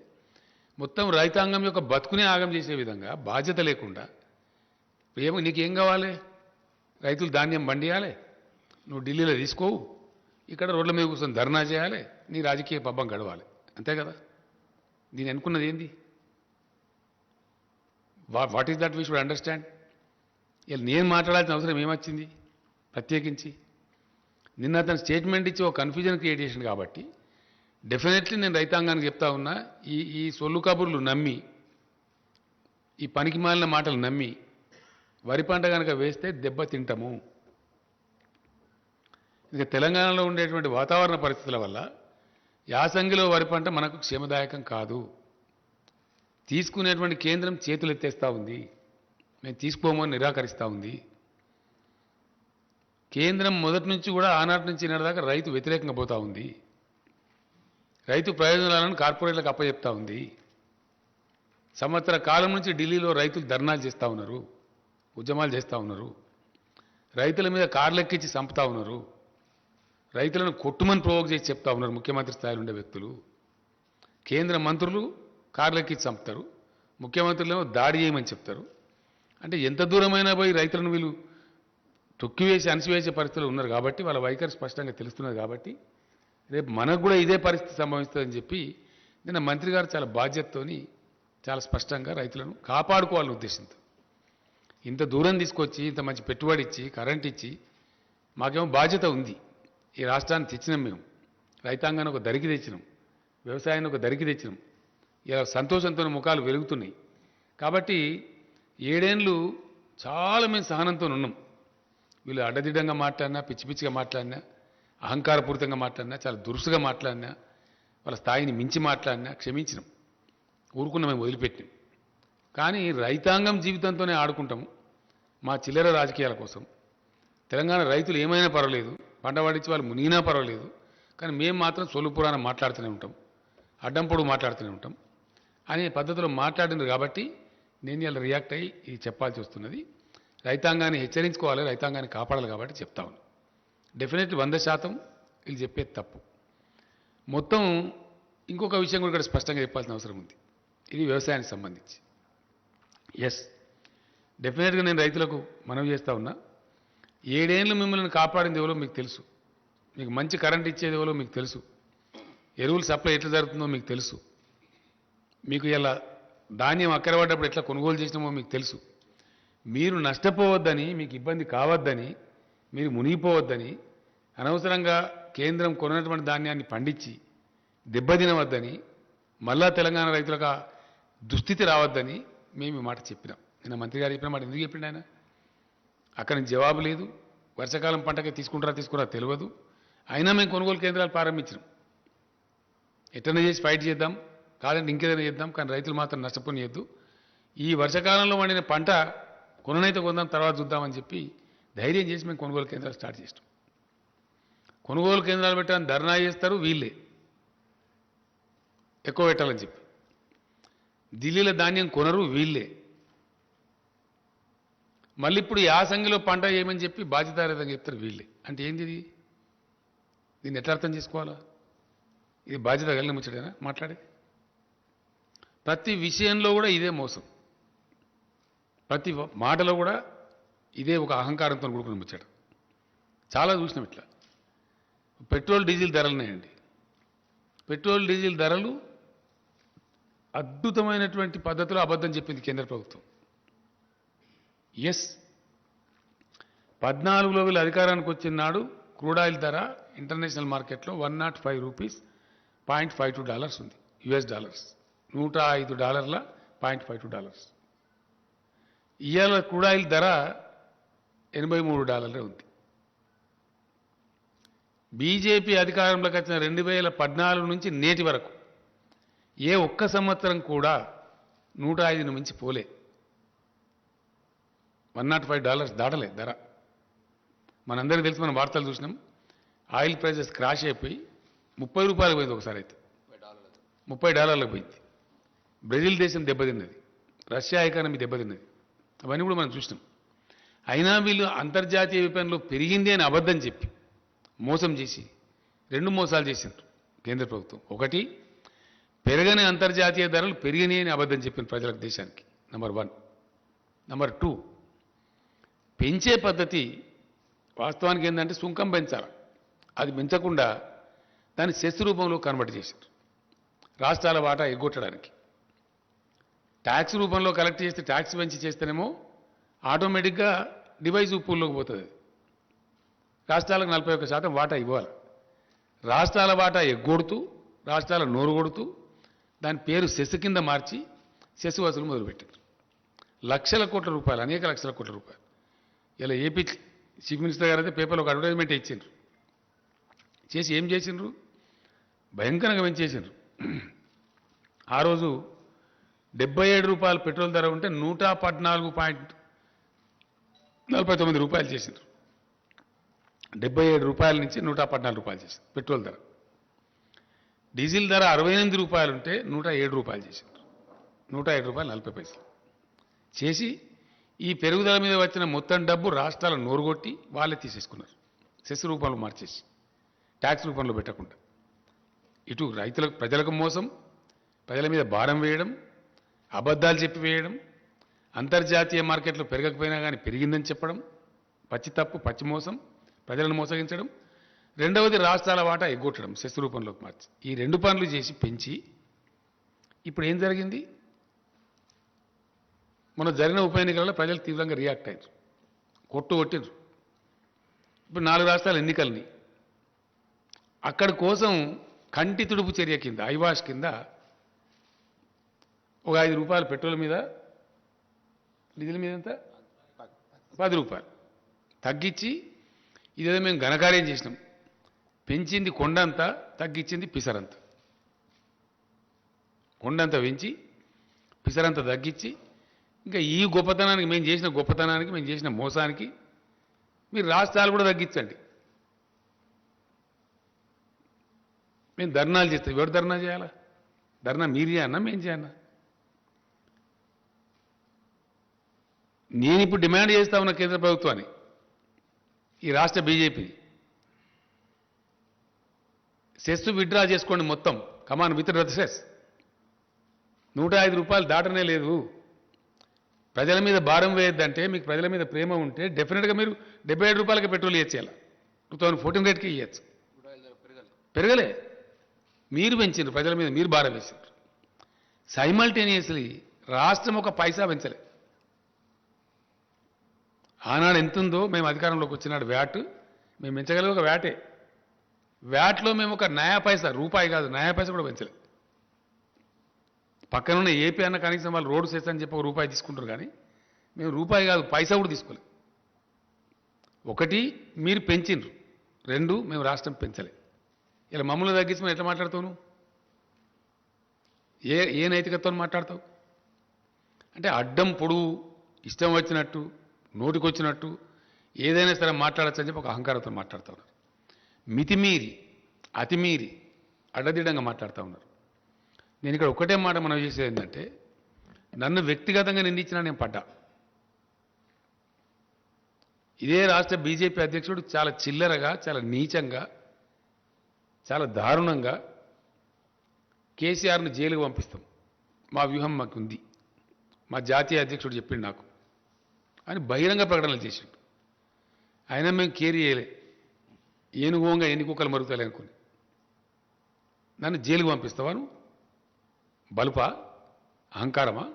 మొత్తం రైతాంగం యొక్క బతుకునే ఆగం చేసే విధంగా బాధ్యత లేకుండా నీకేం కావాలి? రైతులు ధాన్యం పండియాలి, నువ్వు ఢిల్లీలో తీసుకోవు, ఇక్కడ రోడ్ల మీద కూర్చొని ధర్నా చేయాలి, నీ రాజకీయ పబ్బం గడవాలి, అంతే కదా? నేను అనుకున్నది ఏంది? What is that we should understand. ఇలా నేను మాట్లాడాల్సిన అవసరం ఏమొచ్చింది ప్రత్యేకించి? నిన్న అతను స్టేట్మెంట్ ఇచ్చి ఒక కన్ఫ్యూజన్ క్రియేట్ చేసింది కాబట్టి డెఫినెట్లీ నేను రైతాంగానికి చెప్తా ఉన్నా, ఈ సొల్లు కబుర్లు నమ్మి, ఈ పనికి మాలిన మాటలు నమ్మి వరి పంట కనుక వేస్తే దెబ్బ తింటాము. ఇక తెలంగాణలో ఉండేటువంటి వాతావరణ పరిస్థితుల వల్ల యాసంగిలో వరి పంట మనకు క్షేమదాయకం కాదు. తీసుకునేటువంటి కేంద్రం చేతులు ఎత్తేస్తూ ఉంది. మేము తీసుకోమని నిరాకరిస్తూ ఉంది. కేంద్రం మొదటి నుంచి కూడా ఆనాటి నుంచి ఈనాటిదాకా రైతు వ్యతిరేకంగా పోతూ ఉంది. రైతు ప్రయోజనాలను కార్పొరేట్లకు అప్పచెప్తా ఉంది. సంవత్సర కాలం నుంచి ఢిల్లీలో రైతులు ధర్నాలు చేస్తూ ఉన్నారు, ఉద్యమాలు చేస్తూ ఉన్నారు. రైతుల మీద కార్లెక్కించి చంపుతా ఉన్నారు. రైతులను కొట్టుమని ప్రోవోక్ చేసి చెప్తా ఉన్నారు ముఖ్యమంత్రి స్థాయిలో ఉండే వ్యక్తులు. కేంద్ర మంత్రులు కార్లెక్కించి చంపుతారు, ముఖ్యమంత్రులేమో దాడి చేయమని చెప్తారు. అంటే ఎంత దూరమైనా పోయి రైతులను వీళ్ళు తొక్కివేసి అణిచివేసే పరిస్థితులు ఉన్నారు. కాబట్టి వాళ్ళ వైఖరి స్పష్టంగా తెలుస్తున్నది. కాబట్టి రేపు మనకు కూడా ఇదే పరిస్థితి సంభవిస్తుందని చెప్పి నిన్న మంత్రి గారు చాలా బాధ్యతతోని చాలా స్పష్టంగా రైతులను కాపాడుకోవాలనే ఉద్దేశంతో ఇంత దూరం తీసుకొచ్చి ఇంత మంచి పెట్టుబడి ఇచ్చి కరెంట్ ఇచ్చి మాకేమో బాధ్యత ఉంది. ఈ రాష్ట్రాన్ని తెచ్చినాం మేము, రైతాంగాన్ని ఒక దరికి తెచ్చినాం, వ్యవసాయాన్ని ఒక దరికి తెచ్చినాం. ఇలా సంతోషంతో ముఖాలు వెలుగుతున్నాయి. కాబట్టి 7 ఏళ్ళు చాలా మేము సహనంతో ఉన్నాం. వీళ్ళు అడ్డదిడ్డంగా మాట్లాడినా, పిచ్చి పిచ్చిగా మాట్లాడినా, అహంకారపూరితంగా మాట్లాడినా, చాలా దురుసుగా మాట్లాడినా, వాళ్ళ స్థాయిని మించి మాట్లాడినా క్షమించినాం, ఊరుకున్న మేము వదిలిపెట్టినాం. కానీ రైతాంగం జీవితంతోనే ఆడుకుంటాము మా చిల్లర రాజకీయాల కోసం. తెలంగాణ రైతులు ఏమైనా పర్వాలేదు, పంట పండించి వాళ్ళు మునిగినా పర్వాలేదు, కానీ మేము మాత్రం సొల్లుపురాణం మాట్లాడుతూనే ఉంటాం, అడ్డం పొడుగు మాట్లాడుతూనే ఉంటాం అనే పద్ధతిలో మాట్లాడినారు. కాబట్టి నేను ఇలా రియాక్ట్ అయ్యి ఇది చెప్పాల్సి వస్తున్నది. రైతాంగాన్ని హెచ్చరించుకోవాలి, రైతాంగాన్ని కాపాడాలి. కాబట్టి చెప్తా ఉన్నాను. డెఫినెట్లీ 100% వీళ్ళు చెప్పేది తప్పు. మొత్తం ఇంకొక విషయం కూడా ఇక్కడ స్పష్టంగా చెప్పాల్సిన అవసరం ఉంది. ఇది వ్యవసాయానికి సంబంధించి. ఎస్, డెఫినెట్గా నేను రైతులకు మనవి చేస్తూ ఉన్నా. 7 ఏళ్ళు మిమ్మల్ని కాపాడింది ఎవరో మీకు తెలుసు, మీకు మంచి కరెంట్ ఇచ్చేది ఎవరో మీకు తెలుసు, ఎరువులు సప్లై ఎట్లా జరుగుతుందో మీకు తెలుసు, మీకు ఇలా ధాన్యం అక్కర పడ్డప్పుడు ఎట్లా కొనుగోలు చేసినామో మీకు తెలుసు. మీరు నష్టపోవద్దని, మీకు ఇబ్బంది కావద్దని, మీరు మునిగిపోవద్దని, అనవసరంగా కేంద్రం కొన్నటువంటి ధాన్యాన్ని పండించి దెబ్బతినవద్దని, మళ్ళా తెలంగాణ రైతులకు దుస్థితి రావద్దని మేము ఈ మాట చెప్పినాం. నిన్న మంత్రి గారు చెప్పిన మాట ఎందుకు చెప్పిండు ఆయన? అక్కడి నుంచి జవాబు లేదు. వర్షాకాలం పంటకే తీసుకురా తెలియదు. అయినా మేము కొనుగోలు కేంద్రాలు ప్రారంభించినాం. ఎట్లనే చేసి ఫైట్ చేద్దాం, కాదంటే ఇంకేదైనా చేద్దాం, కానీ రైతులు మాత్రం నష్టపోనియద్దు. ఈ వర్షాకాలంలో వండిన పంట కొననైతే కొందాం, తర్వాత చూద్దామని చెప్పి ధైర్యం చేసి మేము కొనుగోలు కేంద్రాలు స్టార్ట్ చేస్తాం. కొనుగోలు కేంద్రాలు పెట్టాలని ధర్నా చేస్తారు వీళ్ళే, ఎక్కువ పెట్టాలని చెప్పి. ఢిల్లీలో ధాన్యం కొనరు వీళ్ళే. మళ్ళీ ఇప్పుడు యాసంగిలో పంట ఏమని చెప్పి బాధ్యతారహితంగా చెప్తారు వీళ్ళే. అంటే ఏంది ఇది? దీన్ని ఎట్లా అర్థం చేసుకోవాలా? ఇది బాధ్యత కలిగిన ముచ్చటేనా మాట్లాడేది? ప్రతి విషయంలో కూడా ఇదే మోసం, ప్రతి మాటలో కూడా ఇదే ఒక అహంకారంతో కూడుకున్న ముచ్చట. చాలా చూసినాం ఇట్లా. పెట్రోల్ డీజిల్ ధరలున్నాయండి. పెట్రోల్ డీజిల్ ధరలు అద్భుతమైనటువంటి పద్ధతిలో అబద్ధం చెప్పింది కేంద్ర ప్రభుత్వం. ఎస్, 14లో వీళ్ళు అధికారానికి వచ్చిన నాడు క్రూడ్ ఆయిల్ ధర ఇంటర్నేషనల్ మార్కెట్లో $105.52 ఉంది, US డాలర్స్, $105.52. ఇవాళ క్రూడ్ ఆయిల్ ధర $83 ఉంది. బీజేపీ అధికారంలోకి వచ్చిన 2014 నుంచి నేటి వరకు ఏ ఒక్క సంవత్సరం కూడా 105ను మించి పోలే. $105 దాటలే ధర. మనందరికీ తెలుసు, మనం వార్తలు చూసినాం. ఆయిల్ ప్రైజెస్ క్రాష్ అయిపోయి $30 పోయింది ఒకసారి, అయితే $30 పోయింది. బ్రెజిల్ దేశం దెబ్బతిన్నది, రష్యా ఎకానమీ దెబ్బతిన్నది. అవన్నీ కూడా మనం చూసినాం. అయినా వీళ్ళు అంతర్జాతీయ విపణిలో పెరిగింది అని అబద్ధం చెప్పి మోసం చేసి 2 మోసాలు చేసిండ్రు కేంద్ర ప్రభుత్వం. ఒకటి, పెరగని అంతర్జాతీయ ధరలు పెరిగినాయి అని అబద్ధం చెప్పిన ప్రజలకు, దేశానికి. నెంబర్ 1. నెంబర్ 2, పెంచే పద్ధతి వాస్తవానికి ఏంటంటే సుంకం పెంచాలి, అది పెంచకుండా దాన్ని సెస్ రూపంలో కన్వర్ట్ చేశారు రాష్ట్రాల వాటా ఎగ్గొట్టడానికి. ట్యాక్స్ రూపంలో కలెక్ట్ చేస్తే, ట్యాక్స్ పెంచి చేస్తేనేమో ఆటోమేటిక్గా డివైజ్ పూల్లోకి పోతుంది. రాష్ట్రాలకు 41% వాటా ఇవ్వాలి. రాష్ట్రాల వాటా ఎగ్గొడుతూ, రాష్ట్రాల నోరు కొడుతూ దాని పేరు సెస్ కింద మార్చి సెస్ వసూలు మొదలుపెట్టారు. లక్షల కోట్ల రూపాయలు, అనేక లక్షల కోట్ల రూపాయలు. ఇలా ఏపీ చీఫ్ మినిస్టర్ గారు అయితే పేపర్లో ఒక అడ్వర్టైజ్మెంట్ ఇచ్చిండ్రు. చేసి ఏం చేసిండ్రు? భయంకరంగా పెంచేసారు. ఆ రోజు 77 రూపాయలు పెట్రోల్ ధర ఉంటే 114.49 రూపాయలు చేసిండ్రు. 77 రూపాయల నుంచి 114 రూపాయలు చేసింది పెట్రోల్ ధర. డీజిల్ ధర 68 రూపాయలు ఉంటే 107 రూపాయలు చేసిండ్రు. 107 రూపాయలు 40 పైసలు చేసి ఈ పెరుగుదల మీద వచ్చిన మొత్తం డబ్బు రాష్ట్రాల నోరుగొట్టి వాళ్ళే తీసేసుకున్నారు. సెస్ రూపంలో మార్చేసి ట్యాక్స్ రూపంలో పెట్టకుండా ఇటు రైతులకు ప్రజలకు మోసం, ప్రజల మీద భారం వేయడం, అబద్ధాలు చెప్పి వేయడం, అంతర్జాతీయ మార్కెట్లో పెరగకపోయినా కానీ పెరిగిందని చెప్పడం, పచ్చి తప్పు పచ్చి మోసం, ప్రజలను మోసగించడం. రెండవది రాష్ట్రాల వాటా ఎగ్గొట్టడం సెస్ రూపంలోకి మార్చి ఈ రెండు పనులు చేసి పెంచి ఇప్పుడు ఏం జరిగింది? మన జరిగిన ఉప ఎన్నికలలో ప్రజలు తీవ్రంగా రియాక్ట్ అయ్యారు, కొట్టిండ్రు. ఇప్పుడు 4 రాష్ట్రాల ఎన్నికల్ని అక్కడి కోసం కంటి తుడుపు చర్య కింద ఐవాష్ కింద ఒక 5 రూపాయలు పెట్రోల్ మీద, డీజిల్ మీద ఎంత 10 రూపాయలు తగ్గించి ఇదేదో మేము ఘనకార్యం చేసినాం. పెంచింది కొండంతా, తగ్గించింది పిసరంత. కొండంత పెంచి పిసరంత తగ్గించి ఇంకా ఈ గొప్పతనానికి మేము చేసిన గొప్పతనానికి మేము చేసిన మోసానికి మీరు రాష్ట్రాలు కూడా తగ్గించండి. మేము ధర్నాలు చేస్తాం. ఎవరు ధర్నా చేయాలా? ధర్నా మీరు చేయన్నా మేము చేయన్నా? నేను ఇప్పుడు డిమాండ్ చేస్తా ఉన్న కేంద్ర ప్రభుత్వాన్ని, ఈ రాష్ట్ర బీజేపీని, సెస్ విత్డ్రా చేసుకోండి మొత్తం. కమాన్ విత్ ద సెస్. 105 రూపాయలు దాటనే లేదు. ప్రజల మీద భారం వేయద్దంటే, మీకు ప్రజల మీద ప్రేమ ఉంటే డెఫినెట్గా మీరు 77 రూపాయలకి పెట్రోల్ ఇచ్చేయాలి. 2014 రేట్కి ఇవ్వచ్చు. పెరగలే, మీరు పెంచారు. ప్రజల మీద మీరు భారం వేసారు. సైమల్టేనియస్లీ రాష్ట్రం ఒక పైసా పెంచలే. ఆనాడు ఎంతుందో మేము అధికారంలోకి వచ్చినాడు వ్యాట్ మేము పెంచగలిగే ఒక వ్యాటే. వ్యాట్లో మేము ఒక నయా పైసా, రూపాయి కాదు నయా పైసా కూడా పెంచలే. పక్కనున్న ఏపీ అన్న కనీసం వాళ్ళు రోడ్డు సెస్ అని చెప్పి ఒక రూపాయి తీసుకుంటారు, కానీ మేము రూపాయి కాదు పైసా కూడా తీసుకోలేదు. ఒకటి మీరు పెంచిండ్రు, 2 మేము రాష్ట్రం పెంచలే. ఇలా మమ్మల్ని తగ్గించి మేము ఎట్లా మాట్లాడతావు? నువ్వు ఏ నైతికతతో మాట్లాడతావు? అంటే అడ్డం పొడువు ఇష్టం వచ్చినట్టు నోటికొచ్చినట్టు ఏదైనా సరే మాట్లాడచ్చు అని చెప్పి ఒక అహంకారంతో మాట్లాడుతూ ఉన్నారు. మితిమీరి అతిమీరి అడ్డదిడ్డంగా మాట్లాడుతూ ఉన్నారు. నేను ఇక్కడ ఒకటే మాట మనం చేసేది ఏంటంటే, నన్ను వ్యక్తిగతంగా నిందించినా నేను పడ్డా. ఇదే రాష్ట్ర బీజేపీ అధ్యక్షుడు చాలా చిల్లరగా, చాలా నీచంగా, చాలా దారుణంగా కేసీఆర్ను జైలుకు పంపిస్తాం, మా వ్యూహం మాకు ఉంది, మా జాతీయ అధ్యక్షుడు చెప్పిండు నాకు అని బహిరంగ ప్రకటనలు చేసిండు. అయినా మేము కేర్ చేయలే. ఏనుగోంగా ఎన్ని కుక్కలు మరుగుతాయి అనుకుని నన్ను జైలుకు పంపిస్తావాను? బలుపా? అహంకారమా?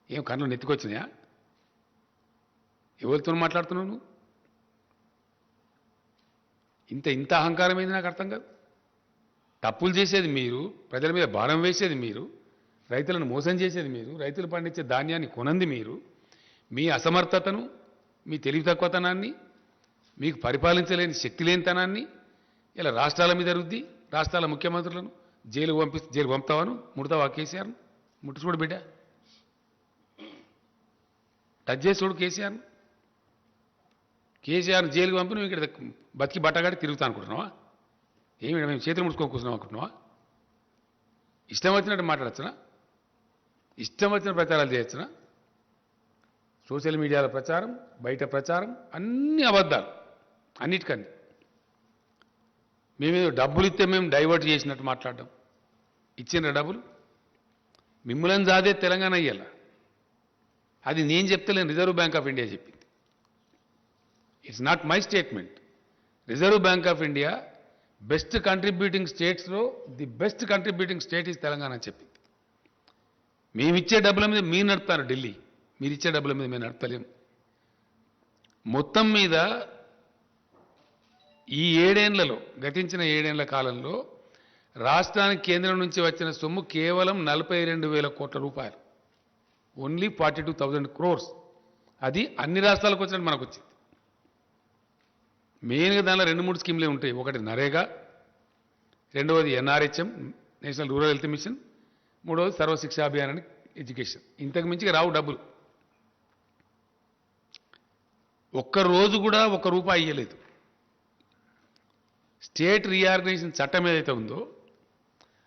ఏం కళ్ళు నెత్తికొచ్చినాయా? ఎవరితో మాట్లాడుతున్నావు నువ్వు? ఇంత అహంకారం ఏంది నాకు అర్థం కాదు. తప్పులు చేసేది మీరు, ప్రజల మీద భారం వేసేది మీరు, రైతులను మోసం చేసేది మీరు, రైతులు పండించే ధాన్యాన్ని కొనంది మీరు. మీ అసమర్థతను, మీ తెలివి తక్కువతనాన్ని, మీకు పరిపాలించలేని శక్తి లేనితనాన్ని ఇలా రాష్ట్రాల మీద రుద్ది రాష్ట్రాల ముఖ్యమంత్రులను జైలు పంపుతావాను? ముడతావా కేసీఆర్ను? ముట్టు చూడు బిడ్డ, టచ్ చేసి చూడు కేసీఆర్ను. కేసీఆర్ను జైలుకు పంపి నువ్వు ఇక్కడ బతికి బట్టగాడి తిరుగుతా అనుకుంటున్నావా? ఏమి మేము చేతులు ముడుచుకొని కూర్చున్నాం అనుకుంటున్నావా? ఇష్టం వచ్చినట్టు మాట్లాడచ్చునా? ఇష్టం వచ్చిన ప్రచారాలు చేయొచ్చునా? సోషల్ మీడియాలో ప్రచారం, బయట ప్రచారం అన్ని అబద్ధాలు. అన్నిటికన్నీ మేమేదో డబ్బులు ఇస్తే మేము డైవర్ట్ చేసినట్టు మాట్లాడడం. ఇచ్చిన డబ్బులు మిమ్మల్ని జాదే తెలంగాణ ఇయ్యాల. అది నేను చెప్తలేను, రిజర్వ్ బ్యాంక్ ఆఫ్ ఇండియా చెప్పింది. It's not my statement. Reserve Bank of India best contributing స్టేట్స్లో the best contributing state is Telangana అని చెప్పింది. మేమిచ్చే డబ్బుల మీద మీరు నడుపుతారు ఢిల్లీ, మీరు ఇచ్చే డబ్బుల మీద మేము నడపలేం. మొత్తం మీద ఈ 7 ఏళ్లలో, గతించిన 7 ఏళ్ల కాలంలో రాష్ట్రానికి కేంద్రం నుంచి వచ్చిన సొమ్ము కేవలం 42,000 కోట్ల రూపాయలు. Only 42,000 crores. అది అన్ని రాష్ట్రాలకు వచ్చినట్టు మనకు వచ్చింది. మెయిన్గా దానిలో 2-3 స్కీమ్లే ఉంటాయి. ఒకటి నరేగా, రెండవది NRHM, national rural health machine, మూడవది సర్వశిక్షా అభియాన్ అని ఎడ్యుకేషన్. ఇంతకు మించి రావు డబ్బులు. ఒక్కరోజు కూడా ఒక్క రూపాయి ఇవ్వలేదు. స్టేట్ రీఆర్గనైజేషన్ చట్టం ఏదైతే ఉందో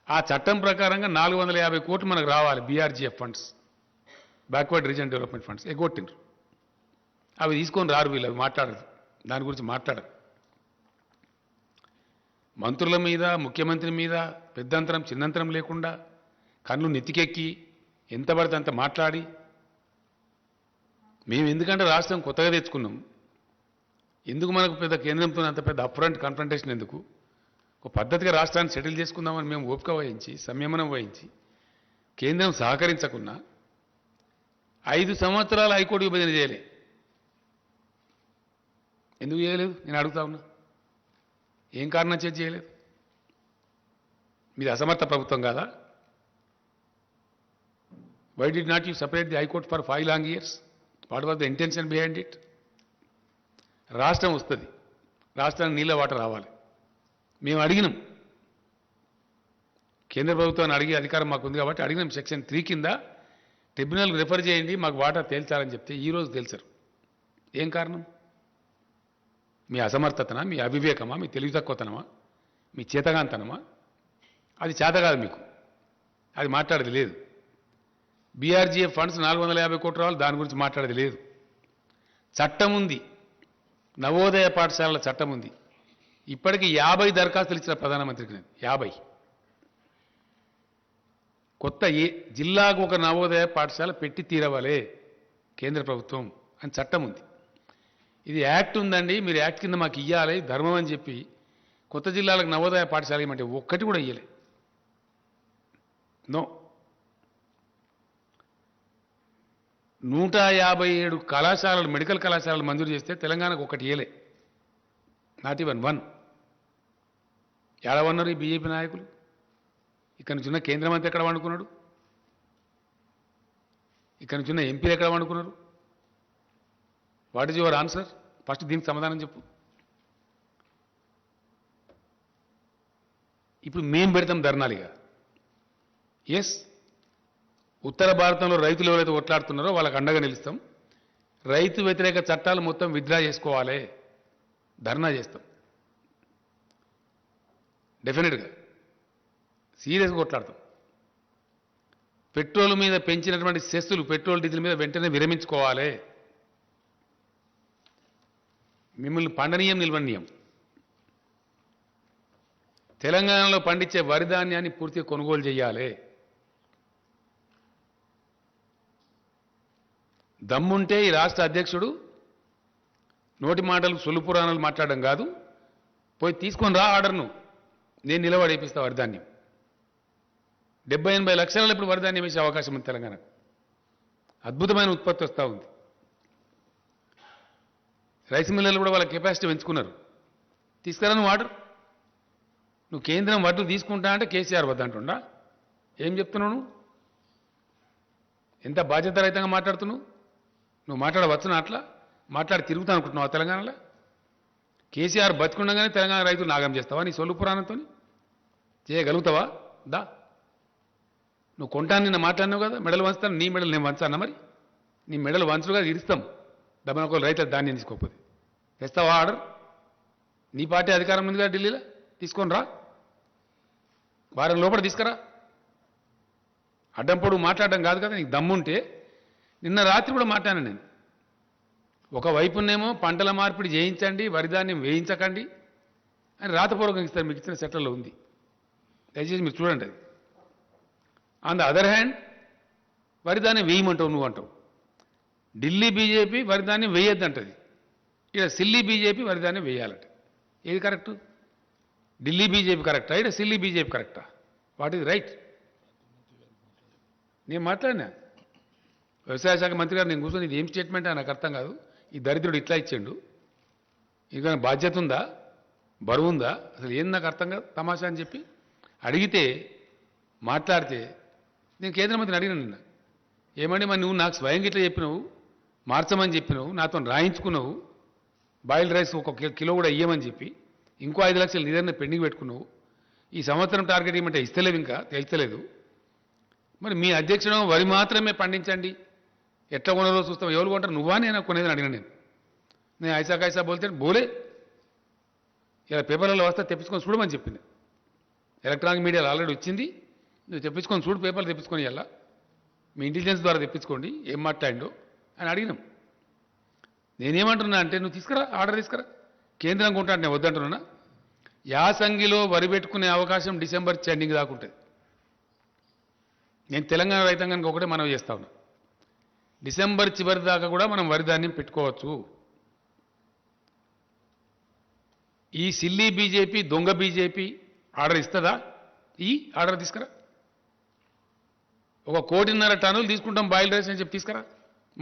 ఆ చట్టం ప్రకారంగా 450 కోట్లు మనకు రావాలి. BRGF funds, backward region development funds ఎగ్గొట్టిండ్రు. అవి తీసుకొని రారు వీళ్ళు, అవి మాట్లాడరు, దాని గురించి మాట్లాడరు. మంత్రుల మీద, ముఖ్యమంత్రి మీద పెద్దంతరం చిన్నంతరం లేకుండా కళ్ళు నెత్తికెక్కి ఎంత పడితే అంత మాట్లాడి, మేము ఎందుకంటే రాష్ట్రం కొత్తగా తెచ్చుకున్నాం, ఎందుకు మనకు పెద్ద కేంద్రంతో అంత పెద్ద అప్ఫ్రంట్ కన్ఫ్రంటేషన్ ఎందుకు, ఒక పద్ధతిగా రాష్ట్రాన్ని సెటిల్ చేసుకుందామని మేము ఓపిక వహించి సంయమనం వహించి కేంద్రం సహకరించకున్నా 5 సంవత్సరాలు హైకోర్టు విభజన చేయలే. ఎందుకు చేయలేదు నేను అడుగుతా ఉన్నా. ఏం కారణం చేసి చేయలేదు? మీది అసమర్థ ప్రభుత్వం కాదా? Why did not you separate the high court for 5 long years? What was the intention behind it? రాష్ట్రం వస్తుంది, రాష్ట్రానికి నీళ్ళ వాటర్ రావాలి. మేము అడిగినాం, కేంద్ర ప్రభుత్వాన్ని అడిగే అధికారం మాకు ఉంది కాబట్టి అడిగినాం. సెక్షన్ 3 కింద ట్రిబ్యునల్కి రిఫర్ చేయండి, మాకు వాటర్ తేల్చాలని చెప్తే ఈరోజు తెలుసరు. ఏం కారణం? మీ అసమర్థతనా, మీ అవివేకమా, మీ తెలివి తక్కువతనమా, మీ చేతగాంతనమా? అది చేత కాదు మీకు, అది మాట్లాడేది లేదు. బీఆర్జీఎఫ్ ఫండ్స్ 450 కోట్లు రావాలి, దాని గురించి మాట్లాడేది లేదు. చట్టం ఉంది, నవోదయ పాఠశాలల చట్టం ఉంది. ఇప్పటికీ 50 దరఖాస్తులు ఇచ్చిన ప్రధానమంత్రికి నేను 50. కొత్త జిల్లాకు ఒక నవోదయ పాఠశాల పెట్టి తీరవాలే కేంద్ర ప్రభుత్వం అని చట్టం ఉంది. ఇది యాక్ట్ ఉందండి, మీరు యాక్ట్ కింద మాకు ఇవ్వాలి ధర్మం అని చెప్పి కొత్త జిల్లాలకు నవోదయ పాఠశాల ఇవ్వమంటే ఒక్కటి కూడా ఇవ్వలే. నో. 157 కళాశాలలు, మెడికల్ కళాశాలలు మంజూరు చేస్తే తెలంగాణకు ఒకటి ఇవ్వలే. Not even 1. ఏడవన్నారు ఈ బీజేపీ నాయకులు? ఇక్కడ నుంచి ఉన్న కేంద్ర మంత్రి ఎక్కడ వండుకున్నాడు? ఇక్కడ నుంచి ఉన్న ఎంపీలు ఎక్కడ వండుకున్నారు? What is your answer? First దీనికి సమాధానం చెప్పు. ఇప్పుడు మేం పెడతాం ధర్నాలుగా. ఎస్, ఉత్తర భారతంలో రైతులు ఎవరైతే కొట్లాడుతున్నారో వాళ్ళకి అండగా నిలుస్తాం. రైతు వ్యతిరేక చట్టాలు మొత్తం విత్డ్రా చేసుకోవాలి, ధర్నా చేస్తాం. డెఫినెట్గా సీరియస్గా కొట్లాడతాం. పెట్రోల్ మీద పెంచినటువంటి సెస్సులు పెట్రోల్ డీజిల్ మీద వెంటనే విరమించుకోవాలి. మిమ్మల్ని పండనీయం, నిల్వనీయం. తెలంగాణలో పండించే వరి ధాన్యాన్ని పూర్తిగా కొనుగోలు చేయాలి. దమ్ముంటే ఈ రాష్ట్ర అధ్యక్షుడు నోటి మాటలు సొల్లు పురాణాలు మాట్లాడడం కాదు, పోయి తీసుకొని రా ఆర్డర్ను, నేను నిలబడేపిస్తా వరిధాన్యం. 70-80 లక్షలలో ఇప్పుడు వరిధాన్యం వేసే అవకాశం ఉంది తెలంగాణకు. అద్భుతమైన ఉత్పత్తి వస్తూ ఉంది. రైస్ మిల్లర్లు కూడా వాళ్ళ కెపాసిటీ పెంచుకున్నారు. తీసుకురా నువ్వు ఆర్డర్. నువ్వు కేంద్రం వడ్లు తీసుకుంటా అంటే కేసీఆర్ వద్దంటుండా? ఏం చెప్తున్నావు నువ్వు? ఎంత బాధ్యతారహితంగా మాట్లాడుతున్నావు? నువ్వు మాట్లాడవచ్చునా? అట్లా మాట్లాడి తిరుగుతా అనుకుంటున్నావు తెలంగాణలో? కేసీఆర్ బతుకుండగానే తెలంగాణ రైతులు నాగం చేస్తావా నీ సొల్లు పురాణంతో? చేయగలుగుతావా? దా, నువ్వు కొంటాను నిన్న మాట్లాడినావు కదా, మెడలు వంచుతాను. నీ మెడలు నేను వంచానా? మరి నీ మెడలు వంచులుగా ఇరుస్తాం డబ్బున ఒకళ్ళు రైతుల ధాన్యం తీసుకోకపోతే. తెస్తావా ఆర్డర్? నీ పార్టీ అధికారం ఉంది కదా ఢిల్లీలో, తీసుకొని రా. వారం లోపల తీసుకురా. అడ్డంపొడు మాట్లాడడం కాదు కదా, నీకు దమ్ముంటే. నిన్న రాత్రి కూడా మాట్లాడాను నేను. ఒకవైపునేమో పంటల మార్పిడి చేయించండి, వరిధాన్యం వేయించకండి అని రాతపూర్వకంగా ఇస్తారు, మీకు ఇచ్చిన సెట్లలో ఉంది, దయచేసి మీరు చూడండి అది. ఆన్ ద అదర్ హ్యాండ్ వరిధాన్యం వేయమంటావు నువ్వు అంటావు. ఢిల్లీ బీజేపీ వరిధాన్యం వేయొద్దంటది, ఇక్కడ సిల్లీ బీజేపీ వరిధాన్యం వేయాలంట. ఏది కరెక్టు? ఢిల్లీ బీజేపీ కరెక్టా, ఇక్కడ సిల్లీ బీజేపీ కరెక్టా? What is right? నేను మాట్లాడినా వ్యవసాయ శాఖ మంత్రి గారు, నేను కూర్చొని ఇది ఏం స్టేట్మెంట్ నాకు అర్థం కాదు, ఈ దరిద్రుడు ఇట్లా ఇచ్చిండు, ఇక బాధ్యత ఉందా, బరువు ఉందా, అసలు ఏం నాకు అర్థం కాదు తమాషా అని చెప్పి అడిగితే మాట్లాడితే నేను కేంద్ర మంత్రిని అడిగిన నిన్న, ఏమండి మరి నువ్వు నాకు స్వయంగా ఇట్లా చెప్పినావు, మార్చమని చెప్పినావు, నాతో రాయించుకున్నావు, బాయిల్డ్ రైస్ 1 కిలో కూడా ఇయ్యమని చెప్పి ఇంకో 5 లక్షలు నిధులను పెండింగ్ పెట్టుకున్నావు, ఈ సంవత్సరం టార్గెట్ ఇవ్వమంటే ఇస్తలేవు, ఇంకా తెలుస్తలేదు. మరి మీ అధ్యక్షుడు వరి మాత్రమే పండించండి, ఎట్లా కొనరో చూస్తాం. ఎవరు కొంటారు? నువ్వా నేనా కొనేది అడిగిన నేను ఐసా కైసా బోల్తే బోలే. ఇలా పేపర్లలో వస్తే తెప్పించుకొని చూడమని చెప్పింది. ఎలక్ట్రానిక్ మీడియాలో ఆల్రెడీ వచ్చింది, నువ్వు తెప్పించుకొని చూడు, పేపర్లు తెప్పించుకొని ఇలా మీ ఇంటెలిజెన్స్ ద్వారా తెప్పించుకోండి ఏం మాట్లాడిండో అని అడిగినాం. నేనేమంటున్నా అంటే నువ్వు తీసుకురా, ఆర్డర్ తీసుకురా, కేంద్రం కొంటా నేను వద్దంటున్నా. యాసంగిలో వరి పెట్టుకునే అవకాశం డిసెంబర్ ఎండింగ్ దాకా ఉంటుంది. నేను తెలంగాణ రైతాంగానికి ఒకటే మనవి చేస్తా ఉన్నా, డిసెంబర్ చివరి దాకా కూడా మనం వరి ధాన్యం పెట్టుకోవచ్చు. ఈ సిల్లీ బీజేపీ, దొంగ బీజేపీ ఆర్డర్ ఇస్తుందా? ఈ ఆర్డర్ తీసుకురా. 1.5 కోటి టన్నులు తీసుకుంటాం బాయిల్ రైస్ అని చెప్పి తీసుకురా.